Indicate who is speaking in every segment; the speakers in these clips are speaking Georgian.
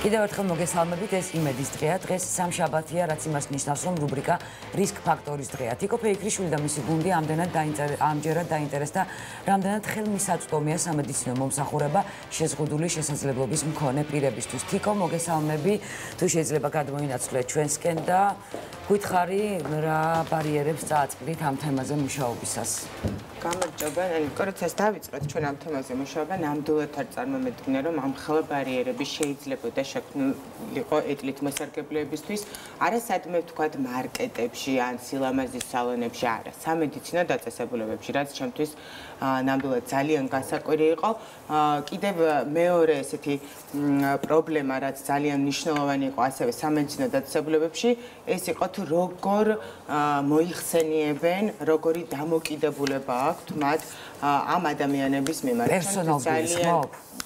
Speaker 1: კიდევ ერთხელ მოგესალმებით, ეს იმედის დღეა. დღეს სამშაბათია, რაც იმას ნიშნავს, რომ რუბრიკა რისკ ფაქტორის დღეა. თიკო ფეიქრიშვილი და მისი გუნდი ამჯერად დაინტერესდა, რამდენად ხელმისაწვდომია სამედიცინო მომსახურება შეზღუდული შესაძლებლობის მქონე პირებისთვის. თიკო, მოგესალმები, თუ შეიძლება გადმოინაცვლეთ ჩვენსკენ და გითხარი რა ბარიერებს წააწყდით ამ თემაზე მუშაობისას.
Speaker 2: გამარჯობა, როდესაც დავიწყეთ ჩვენ ამ თემაზე მუშაობა, ნამდვილად არ წარმომედგინე, რომ ამ ხელა ბარიერები შეიძლებოდა შექმნილიყო ეტლით მოსარგებლეებისთვის, არა სადმე ვთქვათ მარკეტებში ან სილამაზის სალონებში, არა, სამედიცინო დაწესებულებებში, რაც ჩემთვის ნამდვილად ძალიან განსაკვირი იყო. კიდევ მეორე ესეთი პრობლემა, რაც ძალიან მნიშვნელოვანი იყო ასევე სამედიცინო დაწესებულებებში, ეს იყო თუ როგორ მოიხსენიებენ, როგორი დამოკიდებულება აქვთ მათ ამ ადამიანების მიმართ.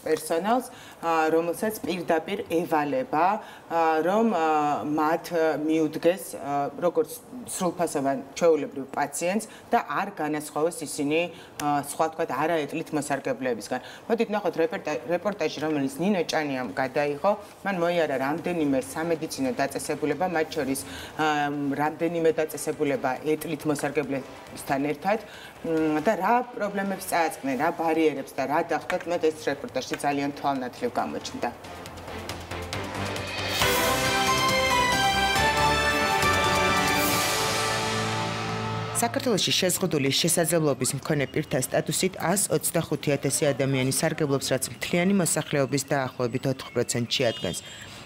Speaker 2: პერსონალს, რომელსაც პირდაპირ ევალება, რომ მათ მიუდგეს როგორც სრულფასოვან ჩვეულებრივ პაციენტს და არ განასხვავოს ისინი სხვა თქვათ არაეტლით მოსარგებლეებისგან. მოდით ნახოთ რეპორტაჟი, რომელიც ნინო ჭანიამ გადაიღო, მან მოიარა რამდენიმე სამედიცინო დაწესებულება, მათ შორის რამდენიმე დაწესებულება ეტლით მოსარგებლებთან ერთად და რა პრობლემებს წააწყდნენ, რა ბარიერებს და რა დახვდათ, მე ეს რეპორტაჟი ძალიან თვალნათლივ გამოჩნდა. საქართველოში შეზღუდული შესაძლებლობის მქონე პირთა სტატუსით 125,000 ადამიანი სარგებლობს, რაც მთლიანი მოსახლეობის დაახლოებით 4%-ში ადგას.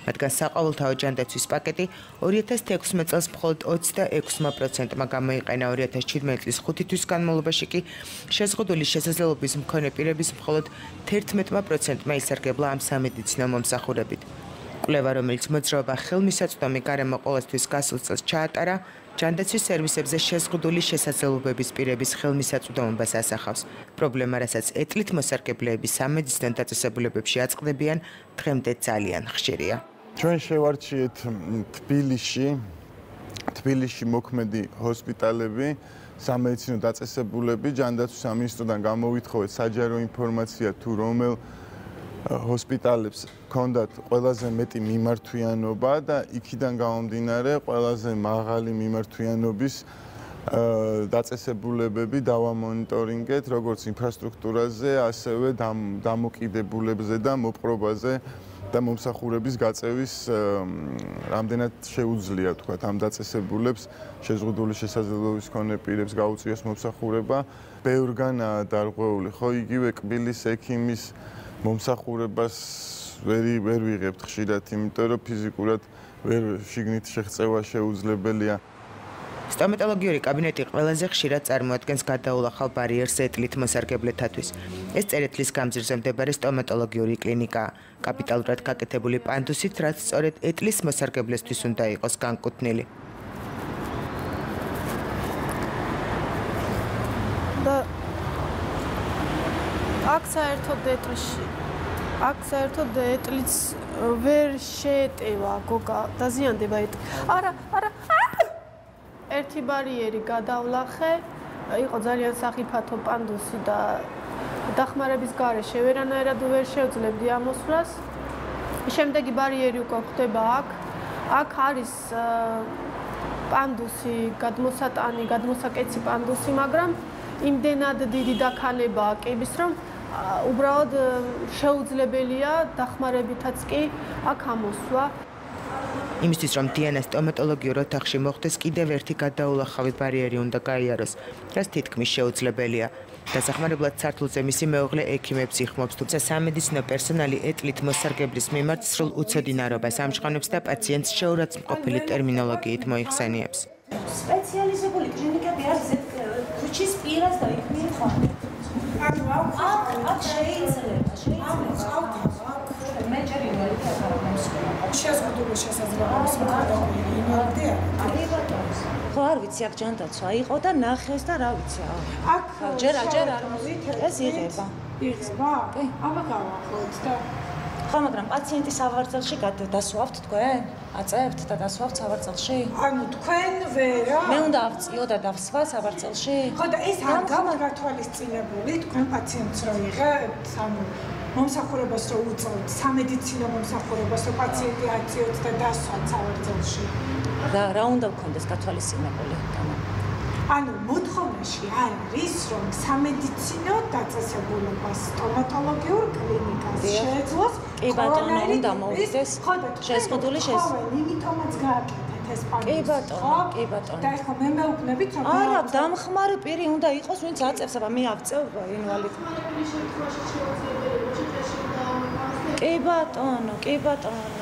Speaker 2: მათგან საყოველთაო ჯანდაცვის პაკეტი 2016 წელს მხოლოდ 26%-მა გამოიყენა, 2017 წლის 5 თვის განმავლობაში კი შეზღუდული შესაძლებლობის მქონე პირების მხოლოდ 11%-მა ისარგებლა ამ სამედიცინო მომსახურებით. კვლევა, რომელიც მოძრაობა ხელმისაწვდომი გარემო ყოველთვის გასულ წელს ჩაატარა, ჯანდაცვის სერვისებზე შეზღუდული შესაძლებლობების პირების ხელმისაწვდომობას ასახავს. პრობლემა, რასაც ეტლით მოსარგებლეები სამედიცინო დაწესებულებებში აწყდებიან, დღემდე ძალიან ხშირია.
Speaker 3: ჩვენ შევარჩიეთ თბილისში მოქმედი ჰოსპიტალები, სამედიცინო დაწესებულები, ჯანდაცვის სამინისტროდან გამოვითხოვეთ საჯარო ინფორმაცია თუ რომელ ჰოსპიტალებს ჰქონდათ ყველაზე მეტი მიმართვიანობა და იქიდან გამომდინარე ყველაზე მაღალი მიმართვიანობის დაწესებულებები დავამონიტორინგეთ, როგორც ინფრასტრუქტურაზე, ასევე დამოკიდებულებზე და მოპყრობაზე და მომსახურების გაწევის რამდენად შეუძლია თქვათ ამ დაწესებულებს შეზღუდული შესაძლებლობის მქონე პირებს გაუწიოს მომსახურება. ბევრგანაა დარღვეული, ხო იგივე კბილის ექიმის მომსახურებას ვერ ვიღებთ ხშირად, იმიტომ რომ ფიზიკურად ვერ შიგნით შეღწევა შეუძლებელია.
Speaker 2: სტომატოლოგიური კაბინეტი ყველაზე ხშირად წარმოადგენს გადაულახავ ბარიერს ეტლით მოსარგებლეთათვის. ეს წერეთლის გამზირზე მდებარე სტომატოლოგიური კლინიკაა, კაპიტალურად გაკეთებული პანდუსით, რაც სწორედ ეტლის მოსარგებლესთვის უნდა იყოს განკუთვნილი.
Speaker 4: აქ საერთოდ ეტლიც ვერ შეეტევა გოგა, დაზიანდება ეტლი. არა. ერთი ბარიერი გადავლახე, იყო ძალიან სახიფათო პანდუსი და დახმარების გარეშე ვერანაირად ვერ შევძლებდი ამოსვლას. შემდეგი ბარიერი უკვე ხდება აქ. აქ არის პანდუსი, გადმოსაკეცი პანდუსი, მაგრამ იმდენად დიდი დაქალებაა კიბის, რომ უბრალოდ შეუძლებელია დახმარებითაც კი აქ ამოსვლა.
Speaker 2: იმისთვის, რომ დიანას სტომატოლოგიურ ოთახში მოხდეს, კიდევ ერთი გადაულახავი ბარიერი უნდა გაიაროს, რაც თითქმის შეუძლებელია. დასახმარებლად სართულზე მისი მეუღლე ექიმებს იხმობს, თუმცა სამედიცინო პერსონალი ეტლით მოსარგებლის მიმართ სრულ უცოდინარობას ამჟღავნებს და პაციენტს შეურაცხმყოფილი ტერმინოლოგიით მოიხსენიებს.
Speaker 5: სპეციალიზებული კლინიკები არის ქუჩის პირას და იქ მიეხვანთ. აქ შეიძლება. მე ჯერ იმედი შეზღუდული შესაძლებლობის მქონე იმედი არის.
Speaker 6: ხო არ ვიცი აქ ჯანდაცვა იყო და ნახეს და რა ვიცი აქ ჯერ არ ეს იღება.
Speaker 4: კი, აბა გავახლოთ და
Speaker 6: ხო, მაგრამ პაციენტი სავარძელში დასვავთ თქვენ? აწევთ და დასვავთ სავარძელში?
Speaker 4: ანუ თქვენ ვერა?
Speaker 6: მე უნდა ავწიო და დავსვა სავარძელში?
Speaker 4: ხო და ეს არ გამოგართვალისწინებული თქვენ პაციენტს რო იღებთ, ანუ
Speaker 5: მომსახურებას რო უწევთ, სამედიცინო მომსახურებას რო პაციენტი აწიოთ და დასვათ სავარძელში.
Speaker 6: რა უნდა გქონდეს გათვალისწინებული?
Speaker 5: ანუ მოთხოვნაში არ არის, რომ სამედიცინო დაწესებულება სტომატოლოგიურ კლინიკას შეეძლოს
Speaker 6: კი ბატონო, უნდა მოვიდეს შეზღუდული
Speaker 5: იმიტომაც გააკეთეთ ეს პანელი.
Speaker 6: კი ბატონო.
Speaker 5: და ეხლა მე მეუბნებით რომ
Speaker 6: არა, დამხმარე პირი უნდა იყოს, ვინც აწევს, აბა მე ავწევ ინვალიდ. კი ბატონო.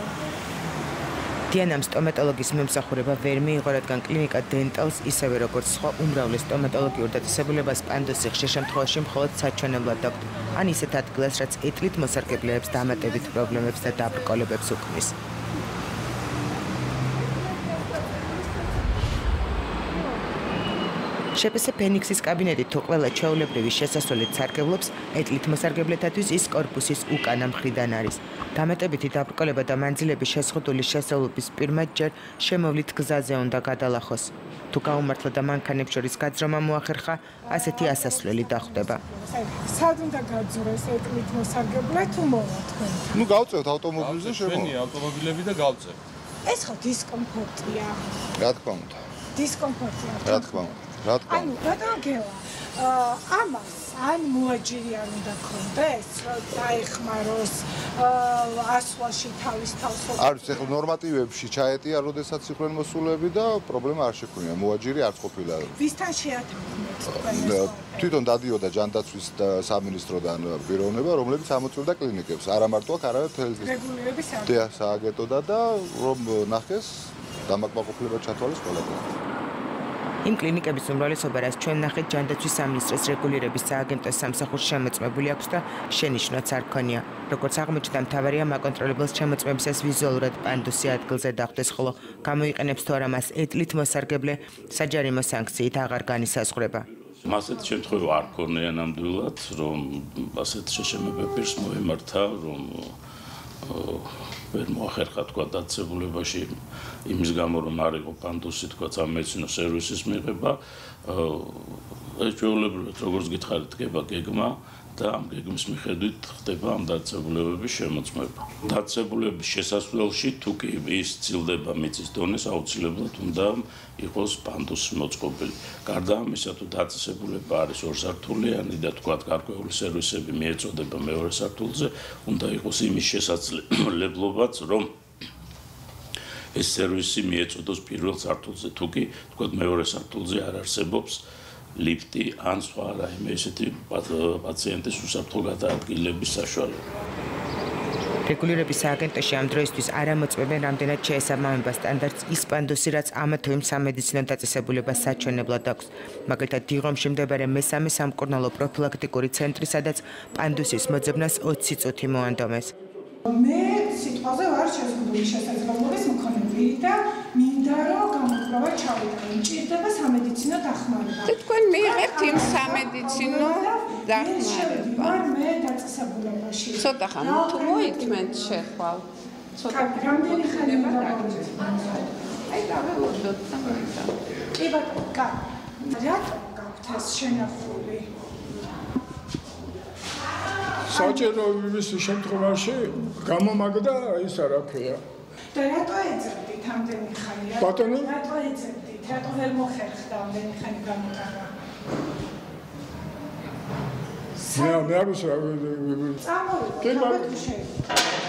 Speaker 2: დიანამ სტომატოლოგის მომსახურება ვერ მიიღო, რადგან კლინიკა დენტალს ისევე როგორც სხვა უმრავლეს სტომატოლოგიურ დაწესებულებას პანდოსი ხშირ შემთხვევაში მხოლოდ საჩვენებლად აქვთ, ან ისეთ ადგილას, რაც ეტლით მოსარგებლეებს დამატებით პრობლემებს და დაბრკოლებებს უქმნის. შეპს ფენიქსის კაბინეტი თუ ყველა ჩვეულებრივი შესასვლელით სარგებლობს, ეტლით მოსარგებლეთათვის ის კორპუსის უკანა მხრიდან არის. დამატებითი დაბრკოლება და მანძილების შეზღუდული შესაძლებლობის პირმად ჯერ შემოვლით გზაზე უნდა გადალახოს. თუ გაუმართლა და მანქანებს შორის გაძრომა მოახერხა, ასეთი ასასვლელი დახვდება.
Speaker 5: სად უნდა გაძროს ეტლით მოსარგებლე თუ მოვა თქვენ?
Speaker 3: ნუ გავწევთ ავტომობილზე შემოვა.
Speaker 7: ჩვენი ავტომობილები და გავწევთ.
Speaker 5: ეს ხო დისკომფორტია.
Speaker 3: რა თქმა უნდა.
Speaker 5: დისკომფორტია.
Speaker 3: რა თქმა უნდა.
Speaker 5: ანუ ბატონო გელა, ამას ან მოაჯირი არ უნდა გქონდეს, რომ დაეხმაროს ასვლაში თავის თავს.
Speaker 3: არის ეხლა ნორმატივებში ჩაეტია, როდესაც იყვნენ მოსულები და პრობლემა არ შექმნია. მოაჯირი არც ყოფილა.
Speaker 5: ვისთან შეათანხმეთ?
Speaker 3: თვითონ დადიოდა ჯანდაცვის სამინისტროდან პიროვნება, რომლებიც ამოწმებდა კლინიკებს. არა მარტო აქ, არამედ
Speaker 5: რეგულირების
Speaker 3: სააგენტოდან და რომ ნახეს დამაკმაყოფილება ჩათვალეს ყველაფერი.
Speaker 2: იმ კლინიკების უმრავლესობა, რაც ჩვენ ნახეთ, ჯანდაცვის სამინისტროს რეგულირების სააგენტოს სამსახურში შემოწმებული აქვს და შენიშვნაც არ ქონია. როგორც აღმოჩნდა, მთავარია მაკონტროლებელს შემოწმებისას ვიზუალურად პანდუსი ადგილზე დახვდეს, ხოლო გამოიყენებს თუ არა მას ეტლით მოსარგებლე, საჯარიმო სანქციით აღარ განისაზღვრება.
Speaker 8: ასეთ შემთხვევა არ ქონია ნამდვილად, რომ ასეთ შეშემებებს მოემართა, რომ ვერ მოახერხა თქვა დაწესებულებაში იმის გამო რომ არ იყო პანდუსი თქვა სამედიცინო სერვისის მიღება ჩვეულებრივად როგორც გითხარით დგება გეგმა და ამ გეგმის მიხედვით ხდება ამ დაწესებულებების შემოწმება. დაწესებულების შესასვლელში თუ კი ის ცილდება მიწის დონეს აუცილებლად უნდა იყოს პანდუსი მოწყობილი. გარდა ამისა თუ დაწესებულება არის ორსართულიანი და თქვა გარკვეული სერვისები მიეწოდება მეორე სართულზე, უნდა იყოს იმის შესაძლებლობაც რომ ეს სერვისი მიეწოდოს პირველ სართულზე, თუ კი თქვა მეორე სართულზე არ არსებობს ლიფტი ან სხვა რაიმე ესეთი პაციენტის უსაფრთხო გადაადგილების საშუალება.
Speaker 2: რეგულირების სააგენტოში ამ დროისთვის არ ამოწმებენ, რამდენად შეესაბამება სტანდარტს ის პანდუსი, რაც ამა თუ იმ სამედიცინო დაწესებულებას საჩვენებლად აქვს. მაგალითად, დიღომში მდებარე მესამე სამკურნალო პროფილაქტიკური ცენტრი, სადაც პანდუსის მოძებნას 20 წუთი მოანდომეს.
Speaker 5: მე სიტყვაზე ვარ შეზღუდული შესაძლებლობის მქონე და მინდა რომ გამოკლება ჩავიტანო. მჭირდება სამედიცინო დახმარება.
Speaker 9: თქვენ მიიღებთ იმ სამედიცინო დახმარება.
Speaker 5: მე დაწესებულებაში.
Speaker 9: ცოტა ხან თუ მოითმენთ შეხვალ.
Speaker 5: ცოტა რამდენი ხანი დავაგრძელოთ?
Speaker 9: აი დაველოდოთ და მოიწავთ.
Speaker 5: კი ბატონო, რატომ გაქვთ ეს შენახული?
Speaker 10: საჭირო იმის შემთხვევაში გამომაგდა ის რა ქვია.
Speaker 5: და რატო ეძებდით ამდენი ხანი?
Speaker 10: ბატონო?
Speaker 5: რატო ეძებდით? რატო ვერ მოხერხდა ამდენი ხანი გამოტანა?
Speaker 10: მე არ ვუსვა.
Speaker 5: წამოვიდეთ, თუ შეიძლება.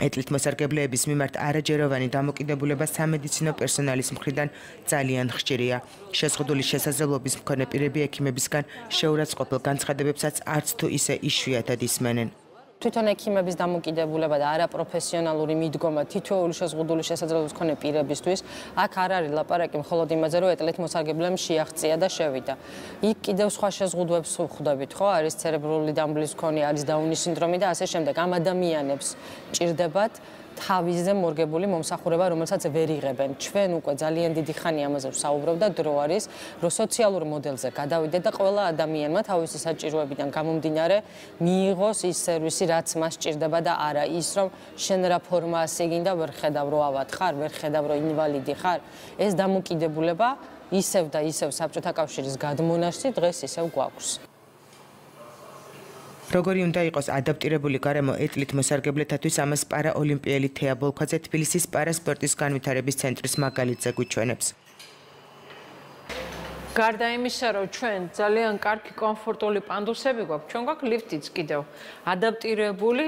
Speaker 2: ეტლით მოსარგებლეების მიმართ არაჯეროვანი დამოკიდებულება სამედიცინო პერსონალის მხრიდან ძალიან ხშირია. შეზღუდული შესაძლებლობის მქონე პირები ექიმებისგან შეურაცხყოფილ განცხადებებსაც არც თუ ისე იშვიათად ისმენენ.
Speaker 11: თვითონ ექიმების დამოკიდებულება და არაპროფესიონალური მიდგომა თითოეული შეზღუდული შესაძლებლობის მქონე პირებისთვის, აქ არ არის ლაპარაკი მხოლოდ იმაზე, რომ ეტლით მოსარგებლემ შეაღწია და შევიდა. იქ კიდევ სხვა შეზღუდვებს ვხვდებით, ხო? არის ცერებრული დამბლის მქონე, არის დაუნის სინდრომი და ასე შემდეგ. ამ ადამიანებს ჭირდებათ თავისზე მორგებული მომსახურება, რომელსაც ვერ იღებენ. ჩვენ უკვე ძალიან დიდი ხანი ამაზე ვსაუბრობ და დრო არის, რომ სოციალურ მოდელზე გადავიდეთ და ყველა ადამიანმა თავისი საჭიროებიდან გამომდინარე მიიღოს ის სერვისი, რაც მას სჭირდება და არა ის, რომ შენ რა ფორმაა გინდა, ვერ ხედავ რომ ავად ხარ, ვერ ხედავ რომ ინვალიდი ხარ. ეს დამოკიდებულება ისევ და ისევ საბჭოთა კავშირის გადმონაშთი დღეს ისევ გვაქვს.
Speaker 2: როგორი უნდა იყოს ადაპტირებული გარემო ეტლით მოსარგებლეთათვის ამას პარაოლიმპიელი თეა ბოლქვაძე თბილისის პარასპორტის განვითარების ცენტრის მაგალითზე გვიჩვენებს.
Speaker 7: გარდა იმისა, რომ ჩვენ ძალიან კარგი კომფორტული პანდუსები გვაქვს, ჩვენ გვაქვს ლიფტიც კიდევ ადაპტირებული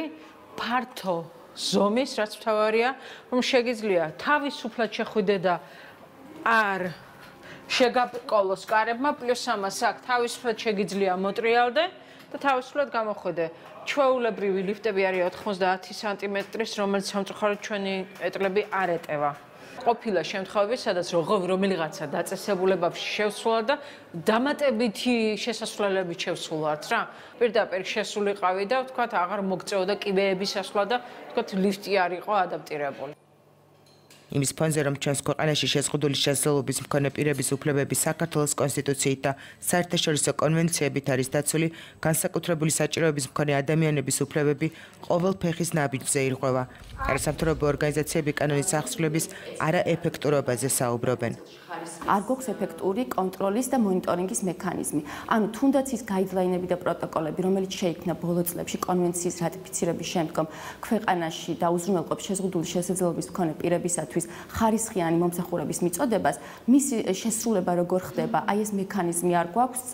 Speaker 7: ფართო ზომის, რაც მთავარია, რომ შეგიძლია თავისუფლად შეხვიდე და არ შეგაბრკოლოს კარებმა, პლუს ამას აქ თავისუფლად შეგიძლია მოტრიალდე და თავისუფლად გამოხვიდე. ჩვეულებრივი ლიფტები არის 90 სანტიმეტრის, რომელიც სამწუხაროდ ჩვენი ეტლები არ ეტევა. ყოფილა შემთხვევები, სადაც რომელიღაცა დაწესებულებებში შევსულა და დამატებითი შესასვლელებით შევსულართ რა. პირდაპირ შესულიყავი და ვთქვათ, აღარ მოგწეოდა კიბეების ასვლა და ვთქვათ, ლიფტი არ იყო ადაპტირებული.
Speaker 2: იმის ფონზე, რომ ჩვენს ქვეყანაში შეზღუდული შესაძლებლობის მქონე პირების უფლებები საქართველოს კონსტიტუციით და საერთაშორისო კონვენციებით არის დაცული, განსაკუთრებული საჭიროების მქონე ადამიანების უფლებები ყოველ ფეხის ნაბიჯზე ირღვევა. არასამთავრობო ორგანიზაციები კანონის აღსრულების არაეფექტურობაზე საუბრობენ.
Speaker 12: არ გვაქვს ეფექტური კონტროლის და მონიტორინგის მექანიზმი. ანუ თუნდაც ის გაიდლაინები და პროტოკოლები, რომელიც შეიქმნა ბოლო წლებში კონვენციის რატიფიცირების შემდგომ ქვეყანაში და უზრუნველყოფს შეზღუდული შესაძლებლობის მქონე პირებისათვის ხარისხიანი მომსახურების მიწოდებას, მისი შესრულება როგორ ხდება, აი ეს მექანიზმი არ გვაქვს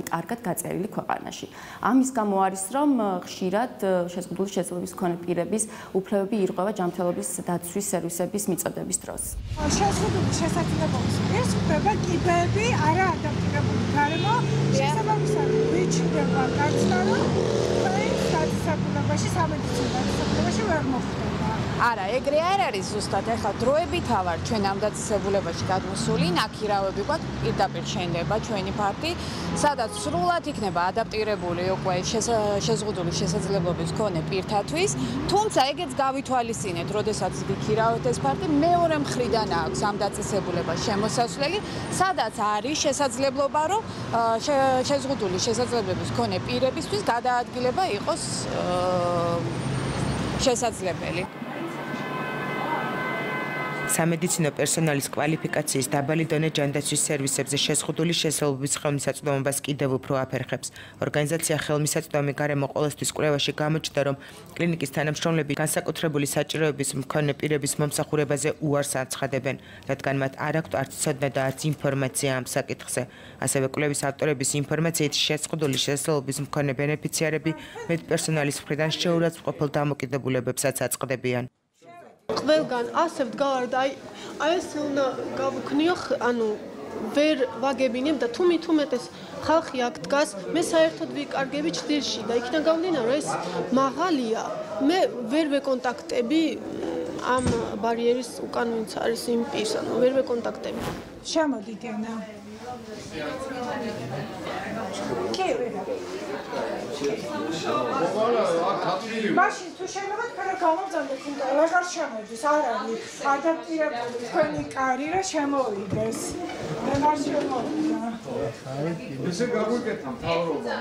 Speaker 12: კარგად გაწერილი ქვეყანაში. ამის გამო არის, რომ ხშირად შეზღუდული შესაძლებლობის მქონე პირების უფლებები ირღვევა ჯანმრთელობის დაცვის სერვისების მიწოდების დროს.
Speaker 5: შეზღუდული შესაძლებლობის ეს ხდება კიბეები არაადაპტირებული გარემო შესაბამისად ვიჩნდება გაცდა რომ სტატისტიკაში სამედიცინო დაწესებულებაში ვერ მოხდება.
Speaker 13: არა, ეგრე არ არის ზუსტად. ეხლა დროებით ავარ ჩვენ ამ დაწესებულებაში გადმოსული, ნაქირავები გვაქვს, პირდაპირ შენდება ჩვენი ფაქტი, სადაც სრულად იქნება ადაპტირებული უკვე შეზღუდული შესაძლებლობის მქონე პირთათვის, თუმცა ეგეც გავითვალისწინეთ, როდესაც ვიქირავთ ეს ფაქტი, მეორე მხრიდან აქვს ამ დაწესებულებას შემოსასვლელი, სადაც არის შესაძლებლობა, რომ შეზღუდული შესაძლებლობის მქონე პირებისთვის გადაადგილება იყოს შესაძლებელი.
Speaker 2: სამედიცინო პერსონალის კვალიფიკაციის დაბალი დონე ჯანდაცვის სერვისებზე შეზღუდული შესაძლებლობის ხელმისაწვდომობას კიდევ უფრო აფერხებს. ორგანიზაცია ხელმისაწვდომი გარემო ყოველთვის კვლევაში გამოჩნდა, რომ კლინიკის თანამშრომლები განსაკუთრებული საჭიროების მქონე პირების მომსახურებაზე უარს აცხადებენ, რადგან მათ არ აქვთ არც ცოდნა და არც ინფორმაცია ამ საკითხზე. ასევე კვლევის ავტორების ინფორმაციით შეზღუდული შესაძლებლობის მქონე ბენეფიციარები მედპერსონალის მხრიდან შეურაცხმყოფელ დამოკიდებულებებსაც აწყდებიან.
Speaker 4: ყველგან ასე ვდგავართ, აი ეს უნდა გავუქნიო, ანუ ვერ ვაგებინებ და თუმეტეს ხალხი აქ დგას, მე საერთოდ ვიკარგები ჭრილში და იქიდან გამომდინარე, რომ ეს მაღალია, მე ვერ ვეკონტაქტები ამ ბარიერის უკან ვინც არის იმ პირს, ანუ ვერ ვეკონტაქტები.
Speaker 5: შემოდით ენა. კი, მაშინ თუ შემოვიდეთ, ხარ გამომძანდეთ, იმიტომ რომ აღარ შემოდის, არ არის ადაპტირებული თქვენი კარი რა შემოვიდეს. აღარ შემოვიდა.
Speaker 10: ესე გაგვიკეთა მთავრობა.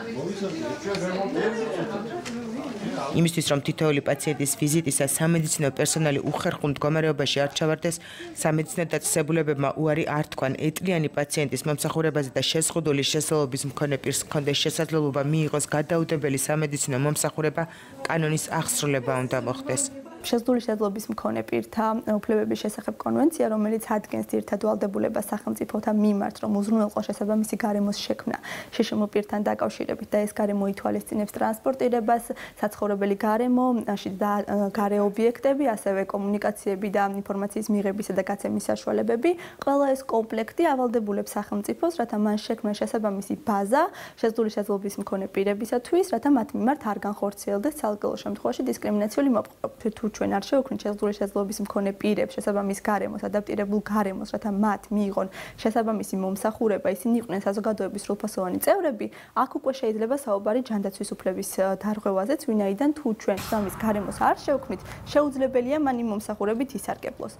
Speaker 10: ჩვენ ვერ მოვიდეს.
Speaker 2: იმისთვის, რომ თითოეული პაციენტის ვიზიტისას სამედიცინო პერსონალი უხერხულ მდგომარეობაში არ ჩავარდეს, სამედიცინო დაწესებულებებმა უარი არ თქვან ეტლიანი პაციენტის მომსახურებაზე და შეზღუდული შესაძლებლობის მქონე პირს ჰქონდეს შესაძლებლობა მიიღოს გადაუდებელი სამედიცინო მომსახურება, კანონის აღსრულება უნდა მოხდეს.
Speaker 14: შეზღუდული შესაძლებლობის მქონე პირთა უფლებების შესახებ კონვენცია, რომელიც ადგენს ძირითად ვალდებულებას სახელმწიფოთა მიმართ, რომ უზრუნველყოს შესაბამისი გარემოს შექმნა შეშმო პირთან დაკავშირებით და ეს გარემო ითვალისწინებს ტრანსპორტირებას, საცხოვრებელი გარემოში და გარე ობიექტები, ასევე კომუნიკაციები და ინფორმაციის მიღებისა და გაცემის საშუალებები, ყველა ეს კომპლექტი ავალდებულებს სახელმწიფოს, რათა მან შექმნა შესაბამისი ბაზა შეზღუდული შესაძლებლობის მქონე პირებისათვის, რათა მათ მიმართ არ განხორციელდეს ცალკეულ შემთხვევაში დისკრიმინაციული მოპყრობა. ჩვენ არ შევქმნით შეზღუდული შესაძლებლობის მქონე პირებს შესაბამის გარემოს, ადაპტირებულ გარემოს, რათა მათ მიიღონ შესაბამისი მომსახურება, ისინი იყვნენ საზოგადოების სრულფასოვანი წევრები, აქ უკვე შეიძლება საუბარი ჯანდაცვის უფლების დარღვევაზეც, ვინაიდან თუ ჩვენ შესაბამის გარემოს არ შევქმნით, შეუძლებელია მან იმ მომსახურებით ისარგებლოს.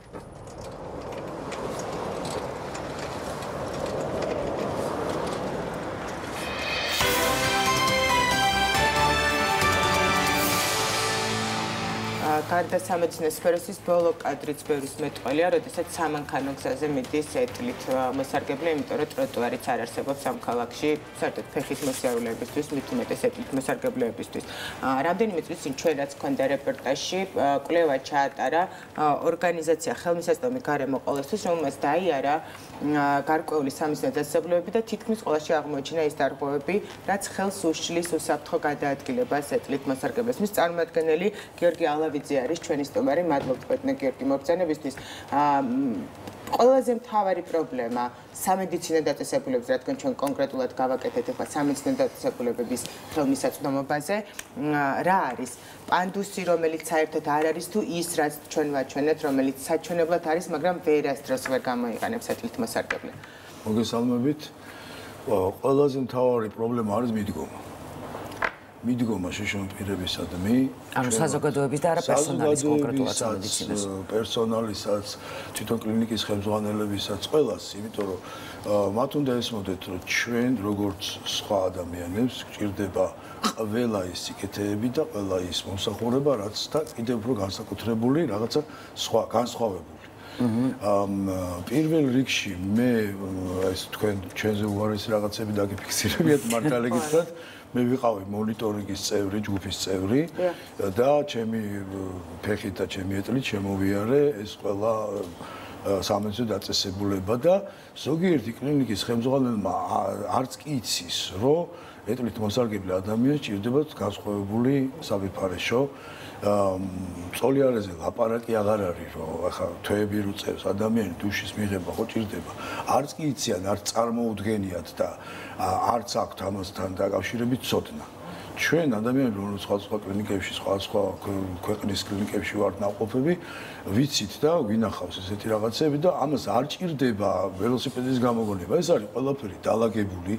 Speaker 2: გარდა სამედიცინო სფეროსის ბოლო კადრიც ბევრის მეტყველია, როდესაც სამანქანო გზაზე მიდის ეტლით მოსარგებლე, იმიტომ რომ ტროტუარიც არ არსებობს ამ ქალაქში, საერთოდ ფეხით მოსიარულეებისთვის, მით უმეტეს ეტლით მოსარგებლეებისთვის. რამდენიმე წლის წინ ჩვენ რაც გვქონდა რეპორტაჟში, კვლევა ჩაატარა ორგანიზაცია ხელმისაწვდომი გარემო ყოველთვის, რომელმაც დაიარა გარკვეული სამედიცინო დაწესებულებები და თითქმის ყველაში აღმოაჩინა ის დარღვევები, რაც ხელს უშლის უსაფრთხო გადაადგილებას ეტლით მოსარგებლეს. მის წარმომადგენელი გიორგი ალავიძე არის ჩვენი სტუმარი, მადლობთ ბატონო გიორგი მოგზაურობისთვის. ყველაზე მთავარი პრობლემა სამედიცინო დაწესებულებებზე, რადგან ჩვენ კონკრეტულად გავაკეთეთ ახლა სამედიცინო დაწესებულებების ხელმისაწვდომობაზე, რა არის? პანდუსი, რომელიც საერთოდ არ არის თუ ის, რაც ჩვენ ვაჩვენეთ, რომელიც საჩვენებლად არის, მაგრამ ვერასდროს ვერ გამოიყენებს ეტლით მოსარგებლე.
Speaker 10: მოგესალმებით. ყველაზე მთავარი პრობლემა არის მიდგომა. მიდგომა შეშონა პირებისა და
Speaker 1: ანუ საზოგადოების და არა პერსონალის კონკრეტულად სამედიცინოს
Speaker 10: პერსონალისაც, თვითონ კლინიკის ხელმძღვანელებისაც, ყველას, იმიტომ რომ მათ უნდა ესმოდეთ, რომ ჩვენ როგორც სხვა ადამიანებს გვჭირდება ყველა ის სიკეთეები და ყველა ის მომსახურება, რაც და კიდევ უფრო განსაკუთრებული რაღაცა სხვა განსხვავებული. პირველ რიგში მე ეს თქვენ ჩვენზე უარესი რაღაცები დაგიფიქსირებიათ მართალი გითხრათ მე ვიყავი მონიტორინგის წევრი, ჯგუფის წევრი და ჩემი ფეხით და ჩემი ეტლით შემოვიარე ეს ყველა სამედიცინო დაწესებულება და ზოგიერთი კლინიკის ხელმძღვანელმა არც კი იცის, რომ ეტლით მოსარგებლე ადამიანს ჭირდებათ განსხვავებული საფიფარეშო წოლიარეზე ლაპარაკი აღარ არის, რომ ახლა თვეები რუწევს ადამიანი დუშის მიღება ხო ჭირდება. არც კი იციან, არც წარმოუდგენიათ და არც აქვთ ამასთან დაკავშირებით ცოდნა. ჩვენ ადამიანები, რომელიც სხვა კლინიკებში, სხვა ქვეყნის კლინიკებში ვართ ნაყოფები, ვიცით და გვინახავს ესეთი რაღაცები და ამას არ ჭირდება ველოსიპედის გამოგონება. ეს არის ყველაფერი დალაგებული,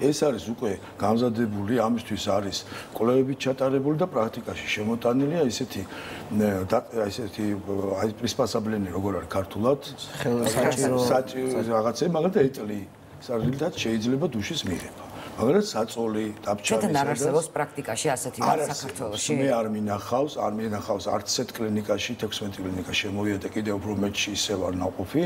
Speaker 10: ეს არის უკვე გამზადებული, ამისთვის არის კვლევებით ჩატარებული და პრაქტიკაში შემოტანილია ესეთი პრისპასაბლენი, როგორ არის ქართულად, საჭირო რაღაცები, მაგალითად ეტლი, სარგებლად შეიძლება დუშის მიღება. მაგრამ საწოლი დაბჭარი
Speaker 1: ჩვენ არ არსებობს პრაქტიკაში ასეთი რაღაც საქართველოში.
Speaker 10: მე არ მინახავს არც ერთ კლინიკაში 16 კლინიკა შემოვიდა კიდევ უფრო მეტში ისევ არ ნაყოფი,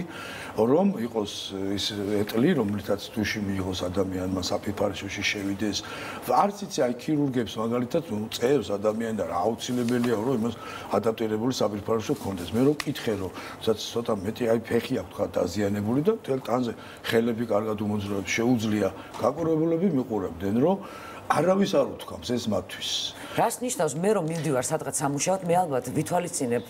Speaker 10: რომ იყოს ის ეტლი, რომლითაც დუში მიიღოს ადამიანმა საფიფარიშოში შევიდეს. არც იცი აი ქირურგებს მაგალითად წევს ადამიანი და რა აუცილებელია რომ იმას ადაპტირებული საფიფარიშო გქონდეს. მე რო ვკითხე რომ ცოტა მეტი აი ფეხი აქვს თქვა დაზიანებული და თელ ტანზე ხელები კარგად უმოძრაობს შეუძლია გაკურებულები მიყურებდნენ რომ არავის არ უთქვამს ეს მათთვის.
Speaker 1: რას ნიშნავს მე რომ მივდივარ სადღაც სამუშაოდ, მე ალბათ ვითვალისწინებ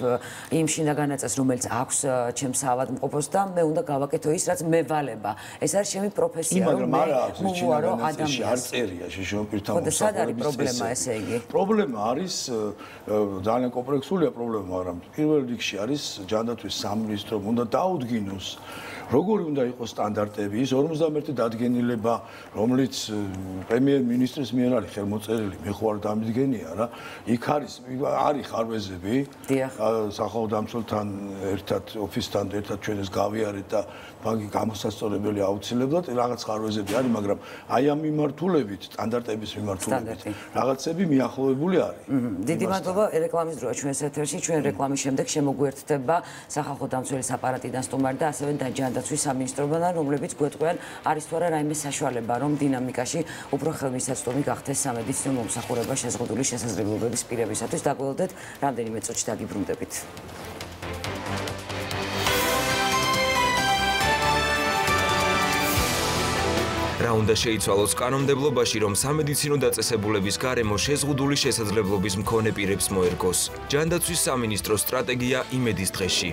Speaker 1: იმ შინაგანაწესს, რომელიც აქვს ჩემს ავადმყოფოს და მე უნდა გავაკეთო ის, რაც მე ვალება. ეს არის ჩემი პროფესია, რომ მე მოვუარო ადამიანს.
Speaker 10: არ წერია შეშონა პირთან
Speaker 1: მოსახლეობის. სად არის პრობლემა ესე იგი?
Speaker 10: პრობლემა არის ძალიან კომპლექსურია პრობლემა, მაგრამ პირველ რიგში არის ჯანდაცვის სამინისტრომ უნდა დაუდგინოს როგორი უნდა იყოს სტანდარტები, ის 51 დადგენილება, რომელიც პრემიერ-მინისტრის მიერ არის ხელმოწერილი, მე ხო არ დამდგენია რა. იქ არის ხარვეზები, სახალხო დამცველთან ერთად, ოფისთან ერთად ჩვენ ეს გავიარეთ და ბანკი გამოსასწორებელი აუცილებლად რაღაც ხარვეზები არის, მაგრამ აი ამ მიმართულებით, სტანდარტების მიმართულებით, რაღაცები მიახლოვებული არის.
Speaker 1: დიდი მადლობა, რეკლამის დროა ჩვენს ეთერში, ჩვენ რეკლამის შემდეგ შემოგვიერთდება სახალხო დამცველის აპარატიდან სტუმარი და ასევე ჯანდაცვის სამინისტროდან, რომლებიც გვეტყვიან, არის თუ არა რაიმე საშუალება, რომ დინამიკაში უფრო ხელმისაწვდომი გახდეს სამედიცინო მომსახურება შეზღუდული შესაძლებლობების პირებისათვის. დაგველოდეთ, რამდენიმე წუთში დაგიბრუნდებით.
Speaker 15: რა უნდა შეიცვალოს კანონმდებლობაში, რომ სამედიცინო დაწესებულების გარემო შეზღუდული შესაძლებლობის მქონე პირებს მოერგოს? ჯანდაცვის სამინისტროს სტრატეგია იმედის დღეში.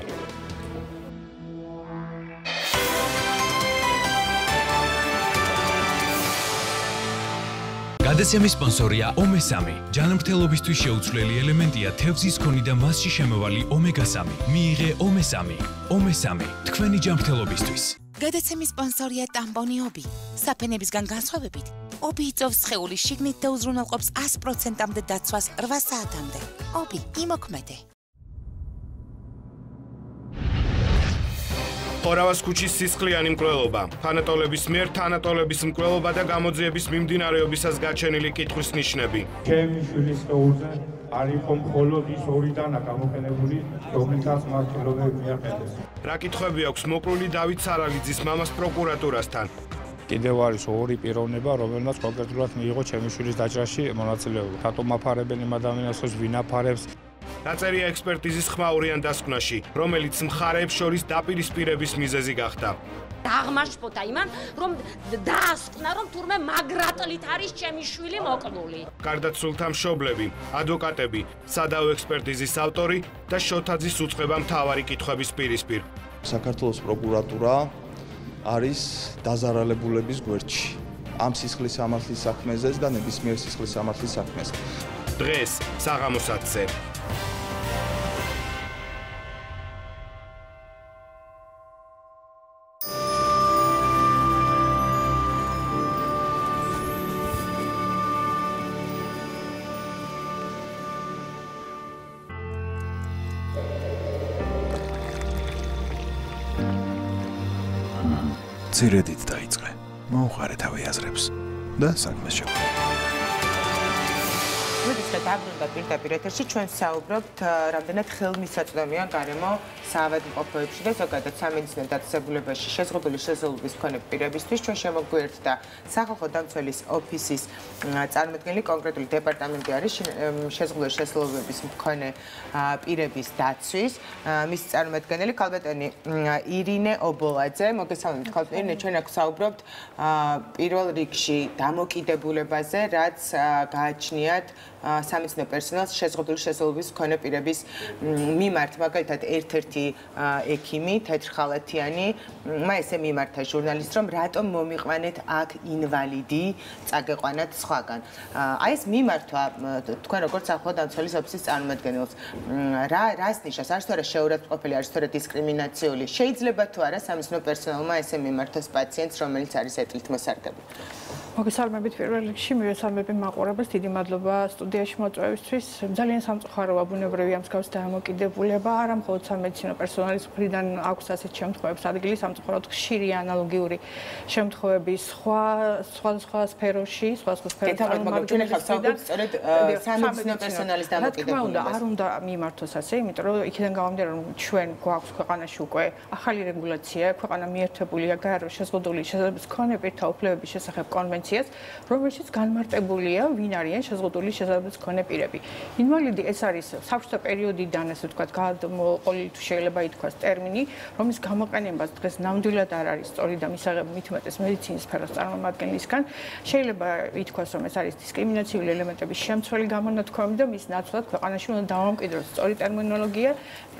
Speaker 16: გადაცემის სპონსორია ომე3. ჯანმრთელობისთვის შეუცვლელი ელემენტია თევზის ქონი და მასში შემავალი ომეგა3. მიიღე ომე3. ომე3. თქვენი ჯანმრთელობისთვის.
Speaker 17: გადაცემის სპონსორია ტამპონი ობი. საფენებისგან განსხვავებით, ობი იწვევს სხეულის შიგნით და უზრუნველყოფს 100%-მდე დაცვას 8 საათამდე. ობი იმოქმედე.
Speaker 18: ხორავას ქუჩის სისხლიანი მკვლელობა. თანატოლების მიერ თანატოლების მკვლელობა და გამოძიების მიმდინარეობისას გაჩენილი კითხვის ნიშნები.
Speaker 19: ჩემი შვილის სხეულზე არ იყო მხოლოდ ის ორი დანა გამოყენებული, რომელთაც მას ხელოვნები მიაყენეს.
Speaker 18: რა კითხვები აქვს მოკლული დავით სარალიძის მამას პროკურატურასთან?
Speaker 19: კიდევ არის ორი პიროვნება, რომელმაც კონკრეტულად მიიღო ჩემი შვილის დაჭრაში მონაწილეობა. რატომ აფარებენ იმ ადამიანებს, ვინ აფარებს?
Speaker 18: დაწერია ექსპერტიზის ხმაურიან დასკვნაში, რომელიც მხარეებს შორის დაპირისპირების მიზეზი გახდა.
Speaker 20: დაღმაშფოთა იმან, რომ დაასკვნა, რომ თურმე მაგრატლით არის ჩემი შვილი მოკლული.
Speaker 18: გარდაცვლთა მშობლები, ადვოკატები, სადავო ექსპერტიზის ავტორი და შოთაძის უწყება მთავარი კითხვების პირისპირ.
Speaker 21: საქართველოს პროკურატურა არის დაზარალებულების გვერდში. ამ სისხლის სამართლის საქმეზე და ნებისმიერ სისხლის სამართლის საქმეზე.
Speaker 18: დღეს საღამოსათზე.
Speaker 22: ცირედით დაიწყე. მოუყარე თავი აზრებს და საქმეს შევხვდე.
Speaker 2: დაბრუნდა პირდაპირ ეთერში ჩვენ საუბრობთ რამდენად ხელმისაწვდომია გარემო საავადმყოფოებში და ზოგადად სამედიცინო დაწესებულებაში შეზღუდული შესაძლებლობის მქონე პირებისთვის. ჩვენ შემოგვიერთდა სახალხო დამცველის ოფისის წარმომადგენელი, კონკრეტული დეპარტამენტი არის შეზღუდული შესაძლებლობების მქონე პირების დაცვის. მისი წარმომადგენელი ქალბატონი ირინე ობოლაძე. მოგესალმებით ქალბატონი, ირინე, ჩვენ აქ საუბრობთ პირველ რიგში დამოკიდებულებაზე, რაც გააჩნიათ სამედიცინო პერსონალს შეზღუდული შესაძლებლობის მქონე პირების მიმართ, მაგალითად ერთ-ერთი ექიმი, თეთრხალათიანი, მა ესე მიმართა ჟურნალისტს, რომ რატომ მომიყვანეთ აქ ინვალიდი, წაგეყვანათ სხვაგან. აი ეს მიმართვა თქვენ როგორც ახლა დამცველის ოფისის წარმომადგენელს, რას ნიშნავს? არის თუ არა შეურაცხმყოფელი, არის თუ არა დისკრიმინაციული? შეიძლება თუ არა სამედიცინო პერსონალმა ესე მიმართოს პაციენტს, რომელიც არის ეტლით მოსარგებლე?
Speaker 7: მოგესალმებით პირველ რიგში, მივესალმები მაყურებელს, დიდი მადლობა სტუდიაში მოწვევისთვის. ძალიან სამწუხაროა ბუნებრივია მსგავს დამოკიდებულება, არა მხოლოდ სამედიცინო პერსონალის მხრიდან აქვს ასეთ შემთხვევებს ადგილი, სამწუხაროდ ხშირია ანალოგიური შემთხვევები სხვა სფეროში, სხვა სფეროში.
Speaker 2: ჩვენ ახლა საუბრობთ სწორედ სამედიცინო პერსონალის დამოკიდებულებას.
Speaker 7: არ უნდა მიმართოს ასე, იმიტომ რომ იქიდან გამომდინარე, რომ ჩვენ გვაქვს ქვეყანაში უკვე ახალი რეგულაცია, ქვეყანა მიერთებულია გაეროს შეზღუდული შესაძლებლობის მქონე პირთა უფლებების შესახებ კონვენციას, რომელშიც განმარტებულია, ვინ არიან შეზღუდული შესაძლებლობის მქონე პირები. ინვალიდი ეს არის საბჭოთა პერიოდიდან, ასე ვთქვათ, გადმოყოლილი თუ შეიძლება ითქვას ტერმინი, რომლის გამოყენებაც დღეს ნამდვილად არ არის სწორი და მისაღები მithumetes მედიცინის სფეროს წარმომადგენლისგან. შეიძლება ითქვას, რომ ეს არის დისკრიმინაციული ელემენტების შემცველი გამონათქვამი და მის ნაცვლად ქვეყანაში უნდა დავამკვიდროს სწორი ტერმინოლოგია,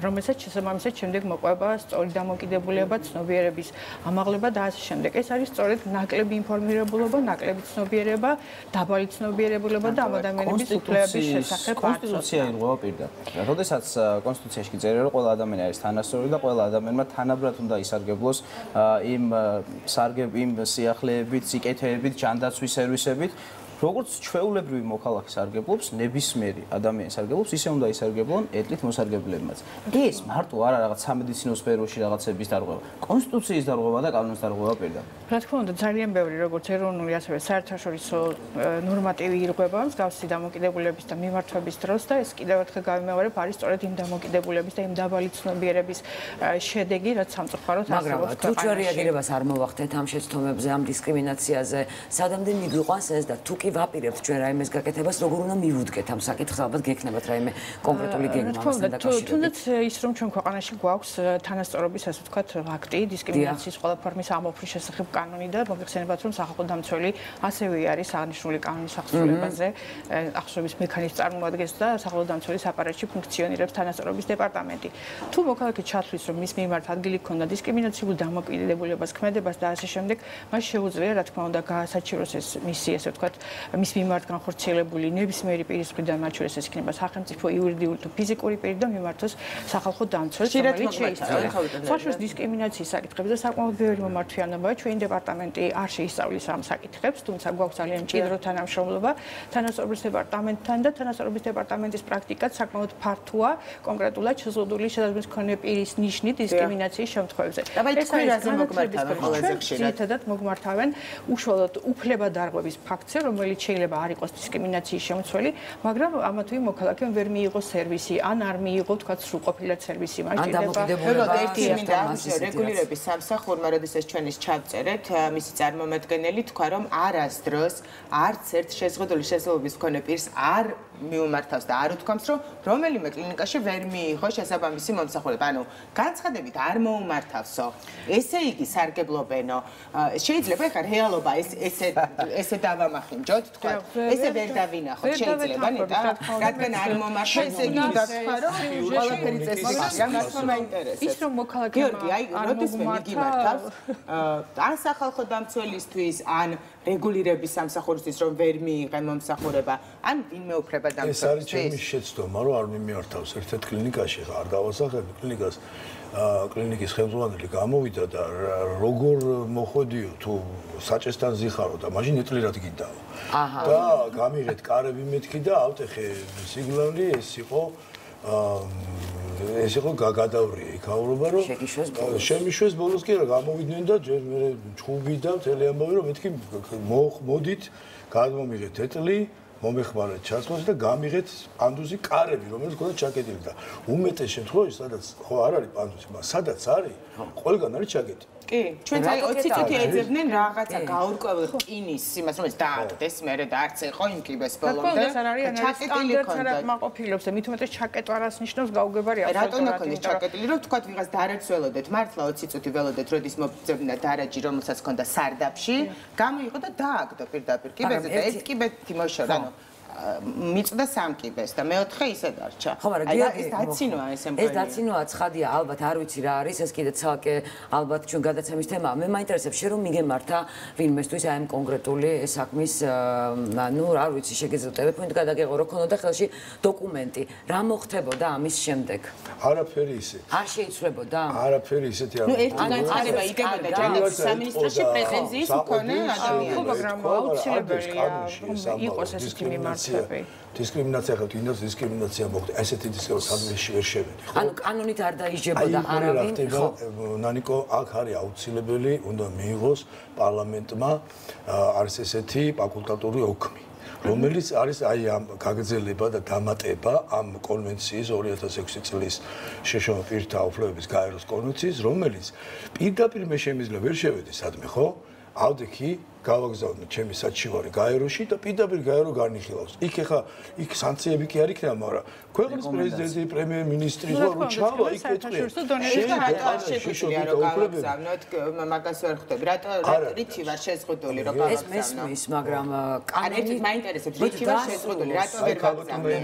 Speaker 7: რომელსაც შესაბამისად შემდეგ მოყვება სწორი დამოკიდებულება, ცნობიერების ამაღლება და ასე შემდეგ. ეს არის სწორედ ნაკლები ინფორმირებულობა, ნაკლები ცნობიერება, დაბალი ცნობიერებულობა და ამ ადამიანების უფლებების შესახებ
Speaker 23: კონსტიტუცია ირღვევა პირდაპირ. როდესაც კონსტიტუციაში კი წერია, რომ ყველა ადამიანი არის თანასწორი და ყველა ადამიანმა თანაბრად უნდა ისარგებლოს იმ სიახლეებით, სიკეთეებით, ჯანდაცვის სერვისებით, როგორც ჩვეულებრივი მოქალაქე სარგებლობს, ნებისმიერი ადამიანი სარგებლობს, ისე უნდა ისარგებლონ ეტლით მოსარგებლებმაც. ეს მარტო არა რაღაც სამედიცინო სფეროში რაღაცების დარღვევა, კონსტიტუციის დარღვევა და კანონის დარღვევა პირდაპირ.
Speaker 7: რა თქმა უნდა, ძალიან ბევრი როგორც ეროვნული, ასევე საერთაშორისო ნორმატივი ირღვევა მსგავსი დამოკიდებულების და მიმართვების დროს და ეს კიდევ ერთხელ გავიმეორებ, არის სწორედ იმ დამოკიდებულების და იმ დაბალი ცნობიერების შედეგი, რაც სამწუხაროდ არსებობს.
Speaker 1: მაგრამ თუ ჩვენ რეაგირებას არ მოვახდეთ ამ შეცდომებზე, ამ დისკრიმინაციაზე, სადამდე მიგვიყვანს ეს და თუ კი ვაპირებთ ჩვენ რაიმეს გაკეთებას, როგორ უნდა მივუდგეთ ამ საკითხს, ალბათ გექნებათ რაიმე კონკრეტული გეგმა ამასთან დაკავშირებით.
Speaker 7: თუნდაც ის რომ ჩვენ ქვეყანაში გვაქვს თანასწორობის, ასე ვთქვათ, აქტი დისკრიმინაციის ყველა ფორმის ამოფრის შესახებ
Speaker 3: კანონი და მოგეხსენებათ, რომ სახალხო დამცველი ასევე არის აღნიშნული კანონის აღსრულებაზე, აღსრულების მექანიზმს წარმოადგენს და სახალხო დამცველის აპარატში ფუნქციონირებს თანასწორობის დეპარტამენტი. თუ მოქალაქე ჩათვლის, რომ მის მიმართ ადგილი ჰქონდა დისკრიმინაციულ დამოკიდებულებას, ქმედებას და ასე შემდეგ, მას შეუძლია, რა თქმა უნდა, გაასაჩივროს ეს მისი, ესე ვთქვათ, მის მიმართ განხორციელებული ნებისმიერი პირის მხრიდან, მათ შორის ეს იქნება სახელმწიფო, იურიდიული თუ ფიზიკური პირი და მიმართოს სახალხო დამცველს, რომელიც შეისწავლის ხალხის დისკრიმინაციის საკითხებზე და საკმაოდ ბევრი მომართვიანობაა. ჩვენი დეპარტამენტი არ შეისწავლის ამ საკითხებს, თუმცა გვაქვს ძალიან მჭიდრო თანამშრომლობა თანასწორობის დეპარტამენტთან და თანასწორობის დეპარტამენტის პრაქტიკაც საკმაოდ ფართოა კონკრეტულად შეზღუდული შესაძლებლობის მქონე პირის ნიშნით დისკრიმინაციის შემთხვევებზე. ეს რაზე მოგმართავენ ყველაზე ხშირად? ძირითადად მოგმართავენ უშუალოდ უფლებადარღვევის ფაქტზე, რომელიც შეიძლება არ იყოს დისკრიმინაციის შემცველი, მაგრამ ამა თუ იმ მოქალაქემ ვერ მიიღო სერვისი, ან არ მიიღო თქვა სრულყოფილად სერვისი,
Speaker 2: რეგულირების სამსახურმა, როდესაც ჩვენ ის ჩავწერეთ, მისი წარმომადგენელი თქვა, რომ არასდროს არც ერთ შეზღუდული შესაძლებლობის მქონე პირს არ მიუმართავს და არ უთქვამს, რომ რომელიმე კლინიკაში ვერ მიიღო შესაბამისი მომსახურება. ანუ განცხადებით არ მოუმართავსო. ესე იგი სარგებლობენო. შეიძლება ხარ რეალობა ესე დავამახინჯოთ, თქვა. ესე ვერ დავინახოთ, შეიძლება ნეტა, რადგან არ მომართავ, ესე იგი გასხვა, რომ ყველაფერი წესრიგია, მას მაინტერესებს.
Speaker 3: ის რომ მოქალაქე
Speaker 2: გიორგი, აი, როდესმე მიგიმართავს, ან სახალხო დამცველისთვის, ან რეგულირების სამსახურისთვის, რომ ვერ მიიღე მომსახურება, ან ვინმე უფლება დამცველს.
Speaker 10: ეს არის ჩემი შეცდომა, რომ არ მიმართავს ერთ-ერთ კლინიკაში, ხა არ დავასახები კლინიკას. კლინიკის ხელმძღვანელი გამოვიდა და როგორ მოხვედიო თუ საჭესთან ზიხარო და მაშინ ეტლირად გინდაო. და გამიღეთ კარები მეთქი და ავტეხე სიგნალი ეს იყო გადავრია იქაურობა, რომ შემიშვეს ბოლოს კი რა გამოვიდნენ და ჯერ მე ჩხუბი და მთელი ამბავი, რომ მეთქი მოდით გადმომიღეთ ეტლი მომეხმარეთ ჩასვლას და გამიღეთ პანდუსი კარები, რომელიც ქონდა ჩაკეტილი და უმეტეს შემთხვევაში, სადაც ხო არ არის პანდუსი, მაგრამ სადაც არის, ყველგან არის ჩაკეტილი.
Speaker 2: კი, ჩვენც აი 20 წუთი ეძებდნენ რაღაცა გაურკვეველ რკინის იმას, რომელიც დააგდეს მერე და არც იყო იმ კიბეს ბოლომდე.
Speaker 3: ჩაკეტილი ქონდა. მაყოფილებს და მით უმეტეს ჩაკეტვა რას ნიშნავს გაუგებარი
Speaker 2: ავტომატურად. რატომ ქონდეს ჩაკეტილი, რომ თქვათ ვიღაც დარაჯს ველოდეთ, მართლა 20 წუთი ველოდეთ, როდის მოგძებნა დარაჯი, რომელსაც ქონდა სარდაფში, გამოიყო და დააგდო პირდაპირ კიბეზე და ეს კიბე თიმოშორ, ანუ მიწდა სამ კიბეს და მეოთხე ისე დარჩა.
Speaker 1: ხო, მაგრამ გიორგი,
Speaker 2: ეს დაცინოა ეს ემბოლია.
Speaker 1: ეს დაცინოა ცხადია, ალბათ არ ვიცი რა არის, ეს კიდე ცალკე ალბათ ჩვენ გადაცემის თემაა. მე მაინტერესებს შენ რომ მიგემართა ვინმესთვის აი ამ კონკრეტული საქმის, ანუ რა ვიცი, შეგეძლო ტელეფონით გადაგეღო, რომ ქონოდა ხელში დოკუმენტი. რა მოხდებოდა ამის შემდეგ?
Speaker 10: არაფერი ისე.
Speaker 1: არ შეიცვლებოდა?
Speaker 10: არაფერი ისეთი არ.
Speaker 2: ნუ ერთი განცხადება იქნებოდა ჯანდაცვის სამინისტროში პრეზენციის მქონე ადამიანი.
Speaker 3: ხო, მაგრამ აუცილებელია რომ იყოს ესეთი მიმართვა.
Speaker 10: დისკრიმინაცია ხალხი ინდოს დისკრიმინაცია მოხდა. ესეთი დისკრიმინაცია სადმეში ვერ შევედი, ხო?
Speaker 1: ანუ კანონით არ დაიჯებოდა არავინ,
Speaker 10: ხო? ნანიკო, აქ არის აუცილებელი, უნდა მიიღოს პარლამენტმა არის ესეთი ფაკულტატური ოქმი, რომელიც არის აი ამ გაგრძელება და დამატება ამ კონვენციის 2006 წლის შეშონა პირთა უფლებების გაეროს კონვენციის, რომელიც პირდაპირ მე შემიძლია ვერ შევედი სადმე, ხო? ავდექი გავაგზავნე ჩემი საჩივარი გაეროში და პირდაპირ გაერო განიხილავს. იქ ეხა იქ სანქციები კი არ იქნება, მაგრამ ქვეყნის პრეზიდენტი, პრემიერ-მინისტრი რო ჩავა იქ ეთქვია.
Speaker 2: შეიძლება რომ გავაგზავნოთ, მაგას ვერ ხვდები. რატო რითი ვარ შეზღუდული რომ გავაგზავნო?
Speaker 1: ეს მესმის, მაგრამ
Speaker 2: კანონით მაინტერესებს, რითი ვარ შეზღუდული, რატო ვერ გავაგზავნე?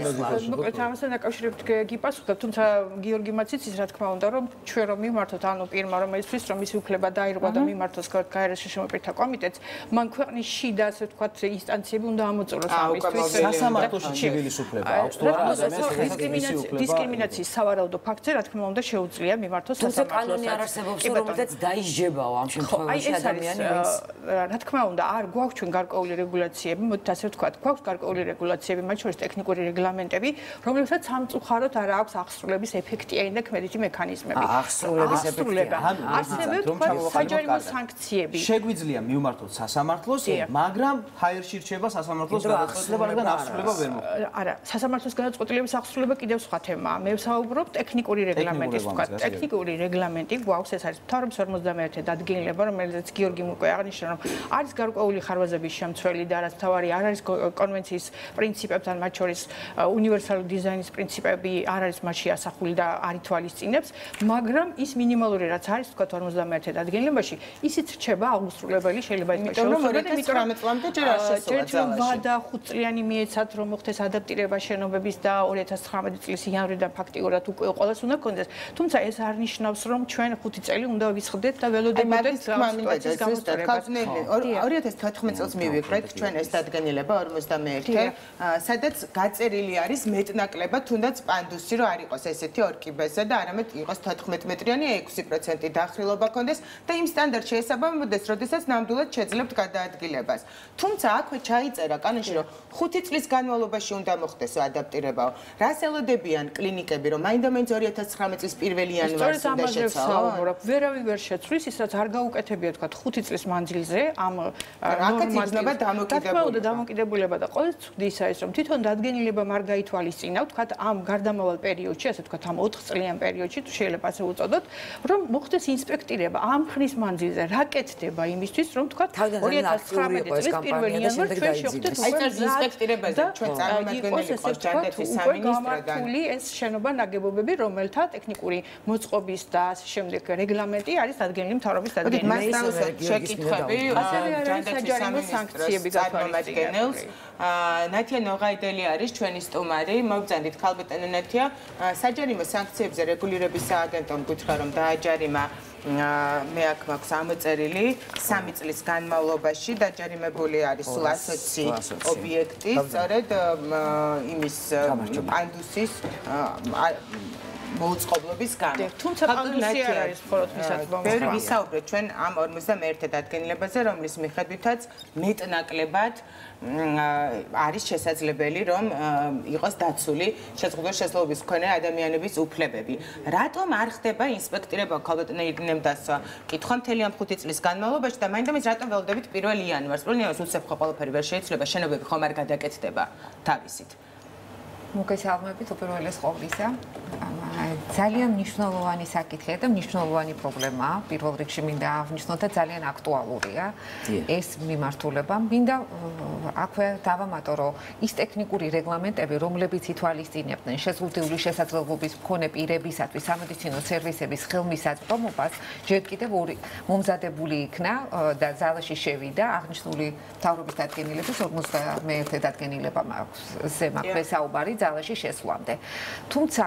Speaker 3: მოკლედ ამასთან დაკავშირებით გიპასუხებ, თუმცა გიორგი მაციც ის რა თქმა უნდა, რომ ჩვენ რომ მიმართოთ ანუ პირმა რომელისთვის რომ მისი უფლება დაირღვა და მიმართოს გაეროში შემოპირთა კომიტეტს, მან ქვეყნის შიდა, ასე ვთქვათ, ინსტანციები უნდა ამოწუროს ამისთვის.
Speaker 23: სასამართლოში ცივილის უფლება აქვს თუ არა ადამიანს
Speaker 3: დისკრიმინაციის სავარაუდო ფაქტზე, რა თქმა უნდა, შეუძლია მიმართოს სასამართლოსაც.
Speaker 1: თუმცა კანონი არ არსებობს, რომელზეც დაიჯებაო ამ შემთხვევაში ადამიანი, ვინც
Speaker 3: რა თქმა უნდა, არ გვაქვს ჩვენ გარკვეული რეგულაციები, მოდით ასე ვთქვათ, გვაქვს გარკვეული რეგულაციები, მათ შორის ტექნიკური რეგლამენტები, რომლებსაც სამწუხაროდ არ აქვს აღსრულების ეფექტიანი და ქმედითი მექანიზმები.
Speaker 1: აღსრულების ეფექტიანი.
Speaker 3: ასევე ვთქვათ, საჯარიმო სანქციები.
Speaker 23: შეგვიძლია მივმართოთ სასამართლოს, მაგრამ ჰაერში რჩება სასამართლოს გადაწყვეტილება, რადგან აღსრულება ვერ მოხდა.
Speaker 3: არა, სასამართლოს გადაწყვეტილების აღსრულება კიდევ სხვა თემაა. მე ვსაუბრობ ტექნიკური რეგლამენტის თქვა. ტექნიკური რეგლამენტი გვაქვს, ეს არის მთავრობის 51 დადგენილება, რომელიც გიორგიმ უკვე აღნიშნა, რომ არის გარკვეული ხარვაზების შემცველი და რაც თავარი არ არის კონვენციის პრინციპებთან, მათ შორის უნივერსალური დიზაინის პრინციპები არ არის მასში ასახული და არ ითვალისწინებს, მაგრამ ის მინიმალური რაც არის თქვა 51 დადგენილებაში, ისიც რჩება აღუსრულებელი, შეიძლება ითქვას შეუსრულებელი,
Speaker 2: იმიტომ რომ 2019 წლამდე ჯერ არ შესულა ძალაში.
Speaker 3: ვადა 5 წლიანი მიეცათ, რომ მოხდეს ადაპტირება შენობების და 2019 წლის იანვრიდან ფაქტიურად უკვე ყველას უნდა კონდეს. თუმცა ეს არ ნიშნავს, რომ ჩვენ 5 წელი უნდა ვისხდეთ და ველოდებოდეთ სიტუაციის გამოსწორებას.
Speaker 2: 2014 წელს მივიღეთ ჩვენ ეს დადგენილება 51, სადაც გაწერილი არის მეტნაკლებად თუნდაც პანდუსი, რომ არ იყოს ესეთი ორკიბეზე და არამედ იყოს 14 მეტრიანი 6% დახრილობა კონდეს და იმ სტანდარტში ესაბამებოდეს, როდესაც ნამდვილად შეძლებთ გადაადგილებას. თუმცა აქვე ჩაიწერა კანონში, რომ 5 წლის განმავლობაში უნდა მოხდეს ადაპტირებაო. რას ელოდებიან კლინიკები, რომ მაინდა-მაინც 2019 წლის 1 იანვარს უნდა შეცვალონ?
Speaker 3: ვერავინ ვერ შეცვლის, ის რაც არ გაუკეთებია თქვა 5 წლის მანძილზე ამ
Speaker 2: ნორმატივა
Speaker 3: დამოკიდებულება და ყოველ ცუდისა ის რომ თვითონ დადგენილება არ გაითვალისწინა, თქვა ამ გარდამავალ პერიოდში, ასე თქვა ამ 4 წლიან პერიოდში, თუ შეიძლება ასე უწოდოთ, რომ მოხდეს ინსპექტირება ამ ხნის მანძილზე, რა კეთდება იმისთვის, რომ თქვა 2019 წლის 1 იანვარს ჩვენ შევხვდეთ
Speaker 2: უკვე ინსპექტირებაზე, ჩვენ წარმომადგენელი ყავს ჯანდაცვის სამინისტრო და
Speaker 3: ეს შენობა ნაგებობები, რომელთა ტექნიკური მოწყობის და ასე შემდეგ რეგლამენტი არის დადგენილი მთავრობის დადგენილი.
Speaker 2: შეკითხვები ჯანდაცვის სამინისტროს წარმომადგენელს ნათია ნოღაიდელი არის ჩვენი სტუმარი. მოგწანდით ქალბატონო ნათია, საჯარიმო სანქციებზე რეგულირების სააგენტომ გითხრა, რომ დააჯარიმა მე აქ მაქვს ამოწერილი 3 წლის განმავლობაში დაჯარიმებული არის სულ 120 ობიექტი, სწორედ იმის პანდუსის მოუწყებლობის გამო.
Speaker 3: თუმცა პანდუსი არ არის მხოლოდ მისაწვდომი.
Speaker 2: ბევრი ვისაუბრეთ ჩვენ ამ 51 დადგენილებაზე, რომლის მიხედვითაც მეტნაკლებად არის შესაძლებელი, რომ იყოს დაცული შეზღუდული შესაძლებლობის მქონე ადამიანების უფლებები. რატომ არ ხდება ინსპექტირება ქალბატონი იგნემდასვა? კითხვა მთელი ამ 5 წლის განმავლობაში და მაინდა-მაინც რატომ ველოდებით 1 იანვარს? 1 იანვარს უცებ ხო ყველაფერი ვერ შეიძლება, შენობები ხომ არ გადაკეთდება თავისით.
Speaker 6: მოგესალმებით უპირველეს ყოვლისა. ძალიან მნიშვნელოვანი საკითხია და მნიშვნელოვანი პრობლემაა. პირველ რიგში მინდა აღნიშნო და ძალიან აქტუალურია ეს მიმართულება. მინდა აქვე დავამატო, რომ ის ტექნიკური რეგლამენტები, რომლებიც ითვალისწინებდნენ შეზღუდული შესაძლებლობის მქონე პირებისათვის სამედიცინო სერვისების ხელმისაწვდომობას, ჯერ კიდევ მომზადებული იქნა და ზალაში შევიდა აღნიშნული მთავრობის დადგენილების 51 დადგენილება მაქვს საუბარი ზალაში შესვლამდე. თუმცა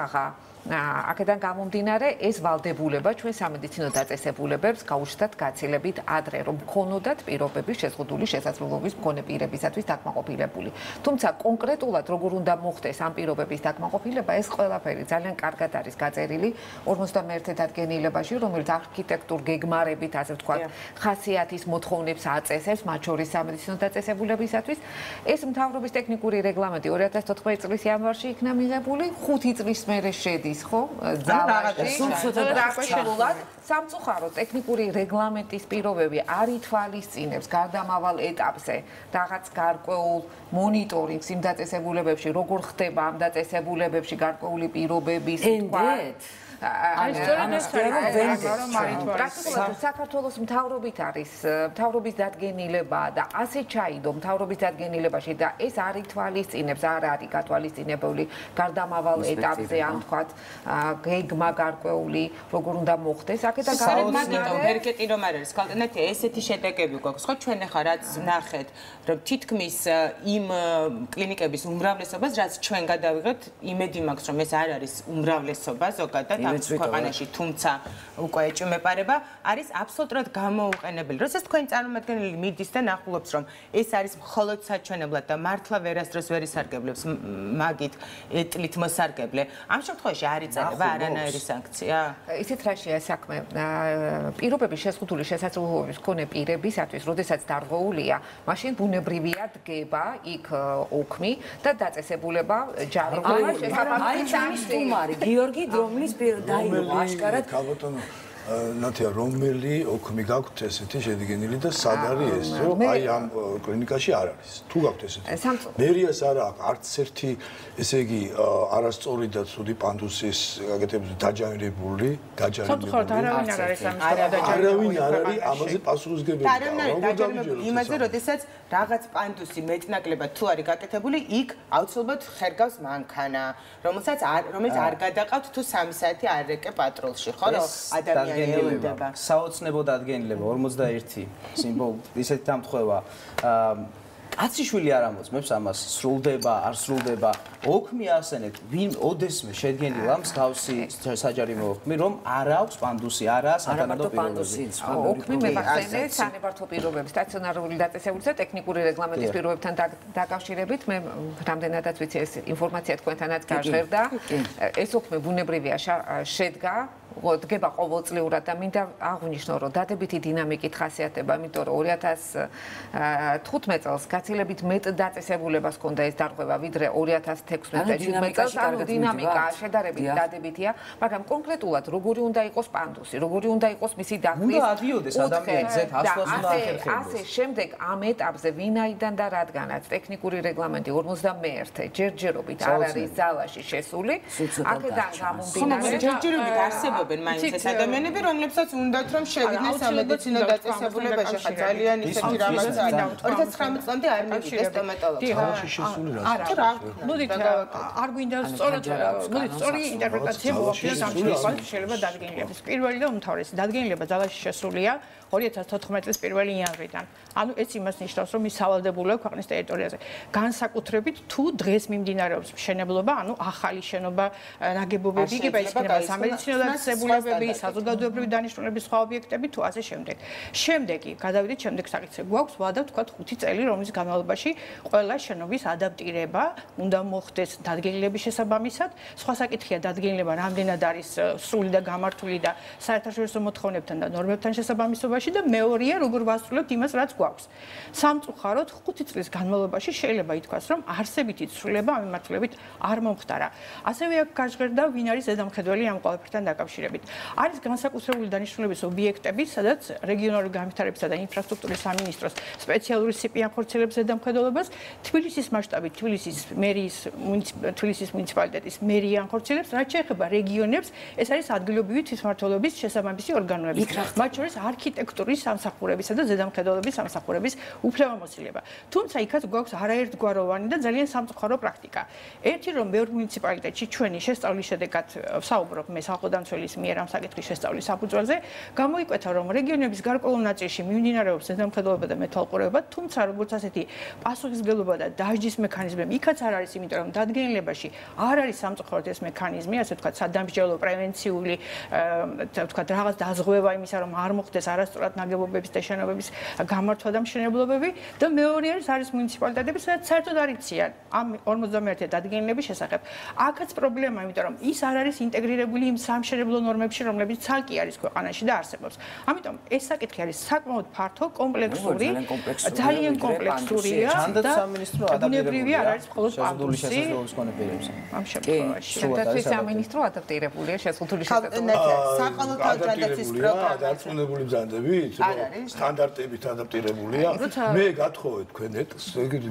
Speaker 6: აქედან გამომდინარე ეს ვალდებულება ჩვენ სამედიცინო დაწესებულებებს გაუჩნდათ გაცილებით ადრე, რომ მქონოდათ პირობები შეზღუდული შესაძლებლობის მქონე პირებისათვის დაკმაყოფილებული. თუმცა კონკრეტულად როგორ უნდა მოხდეს ამ პირობების დაკმაყოფილება, ეს ყველაფერი ძალიან კარგად არის გაწერილი 51 დადგენილებაში, რომელიც არქიტექტურ გეგმარებით, ასე ვთქვათ, ხასიათის მოთხოვნებს აწესებს, მათ შორის სამედიცინო დაწესებულებისათვის. ეს მთავრობის ტექნიკური რეგლამენტი 2014 წლის იანვარში იქნა მიღებული, 5 წლის მერე შედის ხო ზალაში სამწუხაროდ ტექნიკური რეგლამენტის პირობები არ ითვალისწინებს გარდამავალ ეტაპზე რაღაც გარკვეულ მონიტორინგს იმ დაწესებულებებში, როგორ ხდება ამ დაწესებულებებში გარკვეული პირობების პრაქტიკულად საქართველოს მთავრობით არის მთავრობის დადგენილება და ასე ჩაიდო მთავრობის დადგენილებაში და ეს არ ითვალისწინებს, არ არის გათვალისწინებული გარდამავალ ეტაპზე, ან თქვათ გეგმა გარკვეული როგორ უნდა მოხდეს. აქედან
Speaker 2: გამომდინარე ვერკეტი რომ არ არის ქალბატონეთი ესეთი შედეგები გვაქვს, ხო ჩვენ ახლა რაც ნახეთ, რომ თითქმის იმ კლინიკების უმრავლესობას, რაც ჩვენ გადავიღეთ, იმედი მაქვს, რომ ეს არ არის უმრავლესობა ზოგადად ქვეყანაში, თუმცა უკვე ეჭვმეპარება არის აბსოლუტურად გამოუყენებელი. როდესაც თქვენი წარმომადგენელი მიდის და ნახულობს, რომ ეს არის მხოლოდ საჩვენებლად და მართლა ვერასდროს ვერ ისარგებლებს მაგით ეტლით მოსარგებლე, ამ შემთხვევაში არ იწერება არანაირი სანქცია?
Speaker 6: ისეთ რაშია საქმე. პირობების შეზღუდული შესაძლებლობის მქონე პირებისათვის, როდესაც დარღვეულია, მაშინ ბუნებრივია დგება იქ ოქმი და დაწესებულება ჯარმა
Speaker 1: აი სამის სტუმარი გიორგი დრომლის დაიწყო აშკარად
Speaker 10: ნათია, რომელი ოქმი გაქვთ ესეთი შედგენილი და სად არის ეს, რომ აი ამ კლინიკაში არ არის. თუ გაქვთ ესეთი. მერიას არ აქვს არც ერთი, ესე იგი, არასწორი და ცუდი პანდუსის გაკეთებული დაჯანმრებული.
Speaker 3: სამწუხაროდ არავინ არ არის ამის
Speaker 10: არავინ არ არის ამაზე პასუხისმგებელი.
Speaker 2: არავინ არ არის დაჯანმრებული იმაზე, როდესაც რაღაც პანდუსი მეტნაკლებად თუ არის გაკეთებული, იქ აუცილებლად ხერგავს მანქანა, რომელიც არ გადაყავთ თუ 3 საათი არ რეკე პატროლში, ხო, რომ ადამიანი ელოდება.
Speaker 23: საოცნებო დადგენილება 41 სიმბოლო ისეთი დამთხევა კაციშვილი არ ამოწმებს ამას სრულდება არ სრულდება ოქმი ასენეთ ვინ ოდესმე შედგენილა მსგავსი საჯარიმო ოქმი რომ არ აქვს პანდუსი არაა სათანადო პირობები
Speaker 6: ოქმი მეხსენე სანებართო პირობები სტაციონარული დაწესებულისა ტექნიკური რეგლამენტის პირობებთან დაკავშირებით მე რამდენადაც ვიცი ეს ინფორმაცია თქვენთანაც გაჟღერდა ეს ოქმი ბუნებრივია შედგა დგება ყოველწლიურად და მინდა აღვნიშნო რომ დადებითი დინამიკით ხასიათდება იმიტომ რომ 2015 წელს გაცილებით მეტ დაწესებულებას ჰქონდა ეს დარღვევა ვიდრე 2016 წელს ანუ დინამიკა შედარებით დადებითია მაგრამ კონკრეტულად როგორი უნდა იყოს პანდუსი როგორი უნდა იყოს მისი დახრის
Speaker 23: უნდა ადიოდეს ადამიანზე ასლას უნდა ახერხებდეს
Speaker 6: ასე შემდეგ ამ ეტაპზე ვინაიდან და რადგანაც ტექნიკური რეგლამენტი 51 ჯერჯერობით არ არის ძალაში შესული აქედან გამომდინარე
Speaker 2: ჯერჯერობით არსებობენ მაინც ეს ადამიანები რომლებსაც უნდათ რომ შევიდნენ სამედიცინო დაწესებულებაში ხა ძალიან ისეთი რამაც არის 2019 წლამდე არ მივიდეს სტომატოლოგში
Speaker 3: არა მოდით არ გვინდა სწორად მოდით სწორი ინტერპრეტაცია მოახდინოთ ამ შემთხვევაში შეიძლება დადგენილების პირველი და უმთავრესი დადგენილება ძალაში შესულია 2014 წლის 1 იანვრიდან. ანუ ეს იმას ნიშნავს, რომ ის სავალდებულოა ქვეყნის ტერიტორიაზე. განსაკუთრებით თუ დღეს მიმდინარეობს მშენებლობა, ანუ ახალი შენობა, ნაგებობები, იქნება იქნება სამედიცინო დაწესებულებები, საზოგადოებრივი დანიშნულების სხვა ობიექტები თუ ასე შემდეგ. შემდეგი, გადავიდეთ შემდეგ საკითხზე. გვაქვს ვადა თქვა 5 წელი, რომლის განმავლობაში ყველა შენობის ადაპტირება უნდა მოხდეს დადგენილების შესაბამისად. სხვა საკითხია დადგენილება რამდენად არის სრული და გამართული და საერთაშორისო მოთხოვნებთან და ნორმებთან შესაბამისობაში და მეორეა როგორ ვასრულებთ იმას რაც გვაქვს. სამწუხაროდ 5 წლის განმავლობაში შეიძლება ითქვას რომ არსებითი ცვლილება ამ მიმართულებით არ მომხდარა. ასევე აქ გაჟღერდა ვინ არის ზედამხედველი ამ ყველაფერთან დაკავშირებით. არის განსაკუთრებული დანიშნულების ობიექტები, სადაც რეგიონალური განვითარებისა და ინფრასტრუქტურის სამინისტროს სპეციალური სიპი ახორციელებს ზედამხედველობას, თბილისის მასშტაბით თბილისის მერიის თბილისის მუნიციპალიტეტის მერია ახორციელებს, რაც შეეხება რეგიონებს, ეს არის ადგილობრივი თვითმმართველობის შესაბამისი ორგანოები. მათ შორის არქიტექტურის სამსახურებისა და ზედამხედველობის სამსახურების უფლებამოსილება. თუმცა იქაც გვაქვს არაერთგვაროვანი და ძალიან სამწუხარო პრაქტიკა. ერთი რომ ბევრ მუნიციპალიტეტში ჩვენი შესწავლის შედეგად ვსაუბრობ მე სახელმწიფოს მიერ ამ საკითხის შესწავლის საფუძველზე, გამოიკვეთა რომ რეგიონების გარკვეულ ნაწილში მიმდინარეობს ზედამხედველობა და მეთვალყურეობა, თუმცა როგორც ასეთი პასუხისმგებლობა და დაждის მექანიზმები იქაც არ არის, იმიტომ რომ დადგენილებაში არ არის სამწუხაროდ ეს მექანიზმი, ასე ვთქვათ, სადამსჯელო პრევენციული ვთქვათ რაღაც დაზღვევა იმისა რომ არ მოხდეს არასწორად ნაგებობების და შენობების გამართვა და მშენებლობები და მეორე არის მუნიციპალიტეტები, სადაც საერთოდ არ იციან ამ 51 დადგენილების შესახებ. აქაც პრობლემაა, იმიტომ რომ ის არ არის ინტეგრირებული იმ სამშენებლო ნორმებში, რომლებიც ცალკე არის ქვეყანაში და არსებობს. ამიტომ ეს საკითხი არის საკმაოდ ფართო, კომპლექსური, ძალიან კომპლექსურია და ბუნებრივია არ არის მხოლოდ პანდუსი. ამ შემთხვევაში
Speaker 6: ჯანდაცვის სამინისტრო ადაპტირებულია შეზღუდული შესაძლებლობებით.
Speaker 2: საყოველთაო ჯანდაცვის პროგრამა
Speaker 10: დარწმუნებული ბრძანდებით, რომ სტანდარტებით ადაპტირებულია. მე გათხოვე თქვენ ეტს,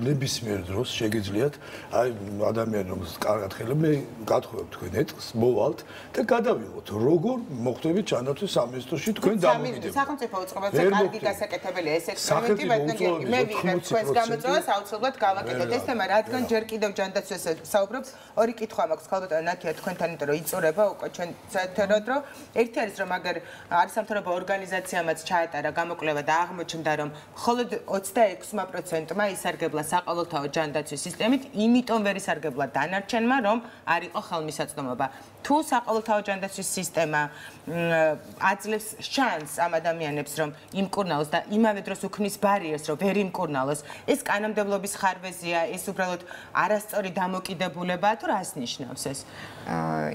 Speaker 10: ნებისმიერ დროს შეგიძლიათ, აი ადამიანი რომელსაც კარგად ხელებ, მე გათხოვებ თქვენ ეტს, მოვალთ და გადავიღოთ, როგორ მოხდებით ჯანდაცვის სამინისტროში თქვენ დამოკიდებულებით.
Speaker 2: სახელმწიფო უწყობებზე კარგი გასაკეთებელია ეს ექსპერიმენტი, ბატონო, მე ვიღებ თქვენს გამოწვევას, აუცილებლად გავაკეთოთ ეს თემა, რადგან ჯერ კიდევ ჯანდაცვას საუბრობთ, ორი კითხვა მაქვს, ხალბატონო ნათია თქვენთან, იმიტომ რომ იწურება უკვე ჩვენ საერთოდ რომ ერთი არის რომ აგერ არის სამთავრობო ორგანიზაციამაც ჩაეტარა გამოკვლევა და აღმოჩნდა რომ მხოლოდ 26%-მა ისარგებლა საყოველთაო ჯანდაცვის სისტემით, იმიტომ ვერ ისარგებლა დანარჩენმა, რომ არ იყო ხელმისაწვდომობა. თუ საყოველთაო ჯანდაცვის სისტემა აძლევს შანსს ამ ადამიანებს რომ იმკურნალოს და იმავე დროს უქმნის ბარიერს რომ ვერ იმკურნალოს, ეს კანონმდებლობის ხარვეზია, ეს უბრალოდ არასწორი დამოკიდებულებაა თუ რას ნიშნავს ეს?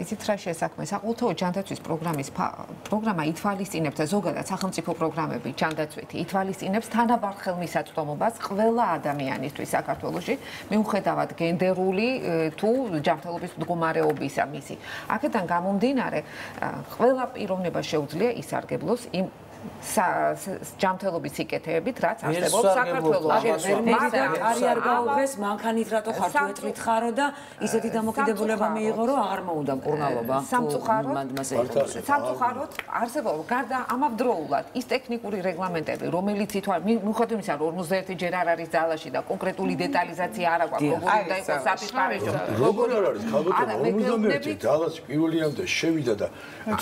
Speaker 6: იცით რა შესაქმე საყოველთაო ჯანდაცვის პროგრამა ითვალისწინებს და ზოგადად სახელმწიფო პროგრამები ჯანდაცვითი ითვალისწინებს თანაბარ ხელმისაწვდომობას ყველა ადამიანისთვის საქართველოში, მიუხედავად გენდერული თუ ჯანმრთელობის მდგომარეობისა მისი. აქედან გამომდინარე, ყველა პიროვნება შეუძლია ისარგებლოს იმ ჯანმრთელობის სიკეთეებით, რაც არსებობს საქართველოში.
Speaker 1: არ გაუღეს მანქანით რატო ხარ თუ ეტყვით ხარო და ისეთი დამოკიდებულება მიიღო, რომ აღარ მოუნდა მკურნალობა.
Speaker 6: სამწუხაროდ არსებობს გარდა ამავდროულად ის ტექნიკური რეგლამენტები, რომელიც მიუხედავად იმისა, რომ 51 ჯერ არ არის ძალაში და კონკრეტული დეტალიზაცია არ აქვს, როგორ უნდა იყოს საფიხარეშო.
Speaker 10: როგორ არ არის ხალხო 51 ძალაში პირველიამდე შევიდა და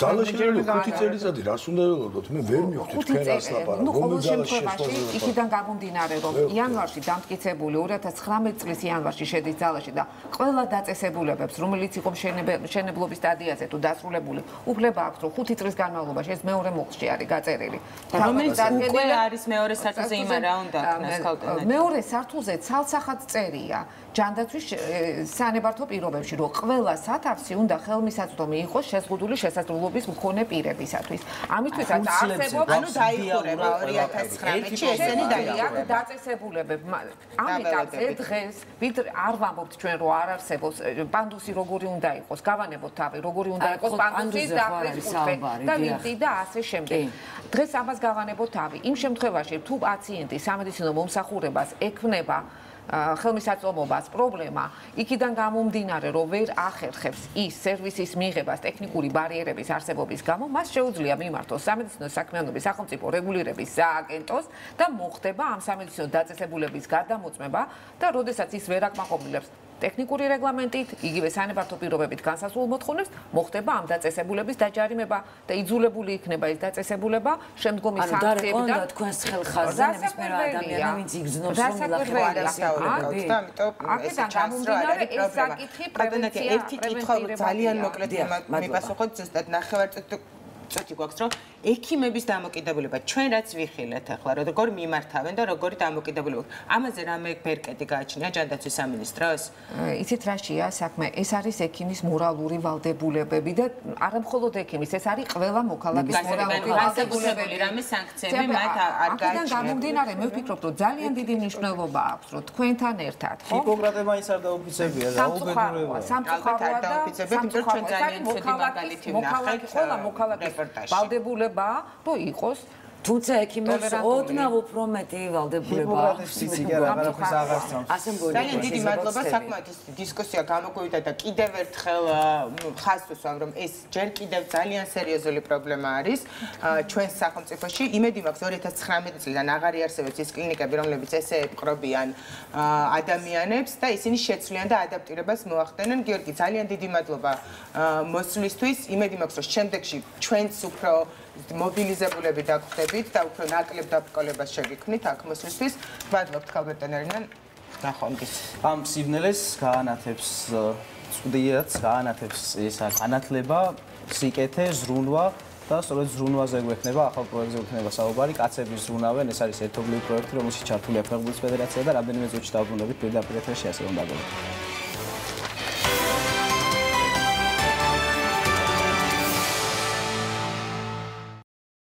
Speaker 10: ძალაში პირველი 5 წელიწადი რას უნდა ველოდოთ? მე ვერ მივხვდი თქვენ რას ლაპარაკობთ.
Speaker 6: ნუ ყოველ შემთხვევაში იქიდან გამომდინარე, რომ იანვარში დამტკიცებული 2019 წლის იანვარში შედის ძალაში და ყველა დაწესებულებებს, რომელიც იყო მშენებლობის სტადიაზე თუ დასრულებული, უფლება აქვს, რომ 5 წლის განმავლობაში ეს მეორე მოხსში არის გაწერილი.
Speaker 2: რომელიც უკვე არის მეორე სართულზე იმარა უნდა ქნას ქალტენად.
Speaker 6: მეორე სართულზე ცალსახად წერია ჯანდაცვის სანებართო პირობებში, რომ ყველა სათავსი უნდა ხელმისაწვდომი იყოს შეზღუდული შესაძლებლობის მქონე პირებისათვის. ამისთვისაც არსებობს
Speaker 2: ანუ დაიხურება 2019-ში ესენი დაიხურება
Speaker 6: დაწესებულებები. ამ ეტაპზე დღეს ვიდრე არ ვამბობთ ჩვენ რომ არ არსებობს პანდუსი როგორი უნდა იყოს, გავანებოთ თავი როგორი უნდა იყოს პანდუსის და ვინტი და ასე შემდეგ. დღეს ამას გავანებოთ თავი. იმ შემთხვევაში თუ პაციენტი სამედიცინო მომსახურებას ექმნება ხელმისაწვდომობას პრობლემა, იქიდან გამომდინარე, რომ ვერ ახერხებს ის სერვისის მიღებას ტექნიკური ბარიერების არსებობის გამო, მას შეუძლია მიმართოს სამედიცინო საქმიანობის სახელმწიფო რეგულირების სააგენტოს და მოხდება ამ სამედიცინო დაწესებულების გადამოწმება და როდესაც ის ვერ აკმაყოფილებს ტექნიკური რეგლამენტით, იგივე სანებართო პირობებით განსასრულ მოთხოვნებს, მოხდება ამ დაწესებულების დაჯარიმება და იძულებული იქნება ეს დაწესებულება შემდგომი სანქციები და
Speaker 1: თქვენს ხელხაზზე ნებისმიერ ადამიანს ვინც იგრძნობს რომ
Speaker 2: მილახება და ამიტომ
Speaker 6: გამომდინარე ეს საკითხი პრევენცია
Speaker 2: ერთი კითხვა ძალიან მოკლედ მიპასუხოთ ზუსტად წუთი გვაქვს რომ ექიმების დამოკიდებულება ჩვენ რაც ვიხილეთ ახლა როგორ მიმართავენ და როგორი დამოკიდებულება ამაზე რამე ბერკეტი გააჩნია ჯანდაცვის სამინისტროს
Speaker 6: იცით რაშია საქმე ეს არის ექიმის მორალური ვალდებულებები და არა მხოლოდ ექიმის ეს არის ყველა მოქალაქის მორალური ვალდებულებები
Speaker 2: რამე სანქციები მათ არ გააჩნია
Speaker 6: გამომდინარე მე ვფიქრობ რომ ძალიან დიდი მნიშვნელობა აქვს რომ თქვენთან ერთად ხო
Speaker 23: ჰიპოკრატე მაინც არ დაუფიცებია და უბედურება
Speaker 6: სამწუხაროა და
Speaker 2: ჩვენ ძალიან ცუდი მაგალითი ვნახეთ
Speaker 6: ყველა მოქალაქის ვალდებულება რომ იყოს
Speaker 1: თუმცა ექიმებს ოდნავ უფრო მეტი ვალდებულება აქვს
Speaker 2: ძალიან დიდი მადლობა საკმაოდ ის დისკუსია გამოგვივიდა და კიდევ ერთხელ ხაზს ვუსვამ რომ ეს ჯერ კიდევ ძალიან სერიოზული პრობლემა არის ჩვენს სახელმწიფოში იმედი მაქვს 2019 წლიდან აღარ იარსებობს ის კლინიკები რომლებიც ესე ეპყრობიან ადამიანებს და ისინი შეცვლიან და ადაპტირებას მოახდენენ გიორგი ძალიან დიდი მადლობა მოსვლისთვის იმედი მაქვს რომ შემდეგში ჩვენც უფრო მობილიზებულები დაგხვდებით და უფრო ნაკლებ დაბრკოლებას შეგიქმნით აქ მოსვლისთვის. ვადლობთ ქალბატონერიდან ნახვამდის.
Speaker 23: ამ სიბნელეს გაანათებს წვდიაც, გაანათებს ისა განათლება, სიკეთე, ზრუნვა და სწორედ ზრუნვაზე გვექნება ახალ პროექტზე გვექნება საუბარი. კაცები ზრუნავენ, ეს არის ერთობლივი პროექტი, რომელშიც ჩართულია ფეხბურთის ფედერაცია და რამდენიმე წუთში დავბრუნდებით პირდაპირ ეთერში ასე უნდა გაგონოთ.